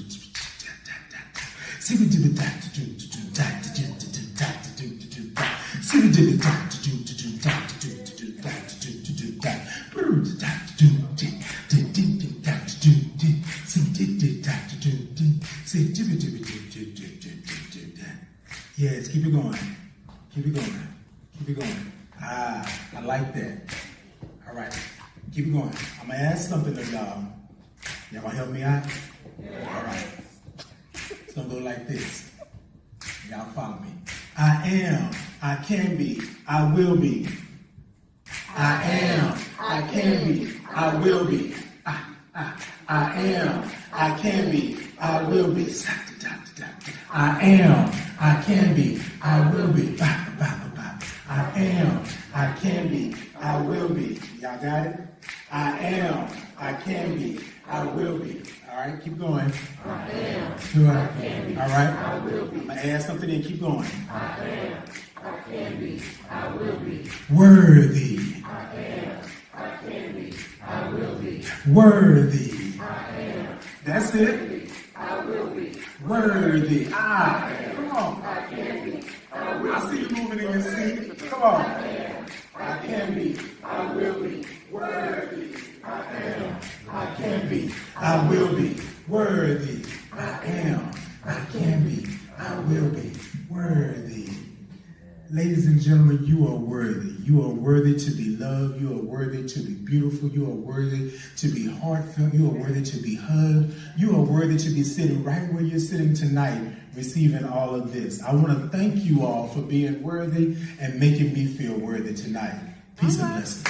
See we do da do do da do do da do do da. See we do da do do da do do da do do da. Da do do da do do. See do da do do. See do do do do do da. Yes, keep it going. Keep it going. Keep it going. Ah, I like that. All right, keep it going. I'm gonna ask something of y'all. Y'all gonna help me out? All right. It's gonna go like this. Y'all follow me. I am, I can be, I will be. I am, I can be, I will be. I am, I can be, I will be. I am, I can be, I will be. I am, I can be, I will be. Y'all got it? I am, I can be, I will be. All right, keep going. I am, I can be, all right. I will be. I'm gonna add something and keep going. I am, I can be, I will be. Worthy. I am, I can be, I will be. Worthy. I am, That's it. I will be. Worthy. Ah, come on. I can be, I will I see you moving in your seat. Come on. I can be, I will be. Worthy. I am, I can be. I will be. Worthy. I am. I can be. I will be. Worthy. Ladies and gentlemen, you are worthy. You are worthy to be loved. You are worthy to be beautiful. You are worthy to be heartfelt. You are worthy to be hugged. You are worthy to be sitting right where you're sitting tonight, receiving all of this. I want to thank you all for being worthy and making me feel worthy tonight. Peace and blessings.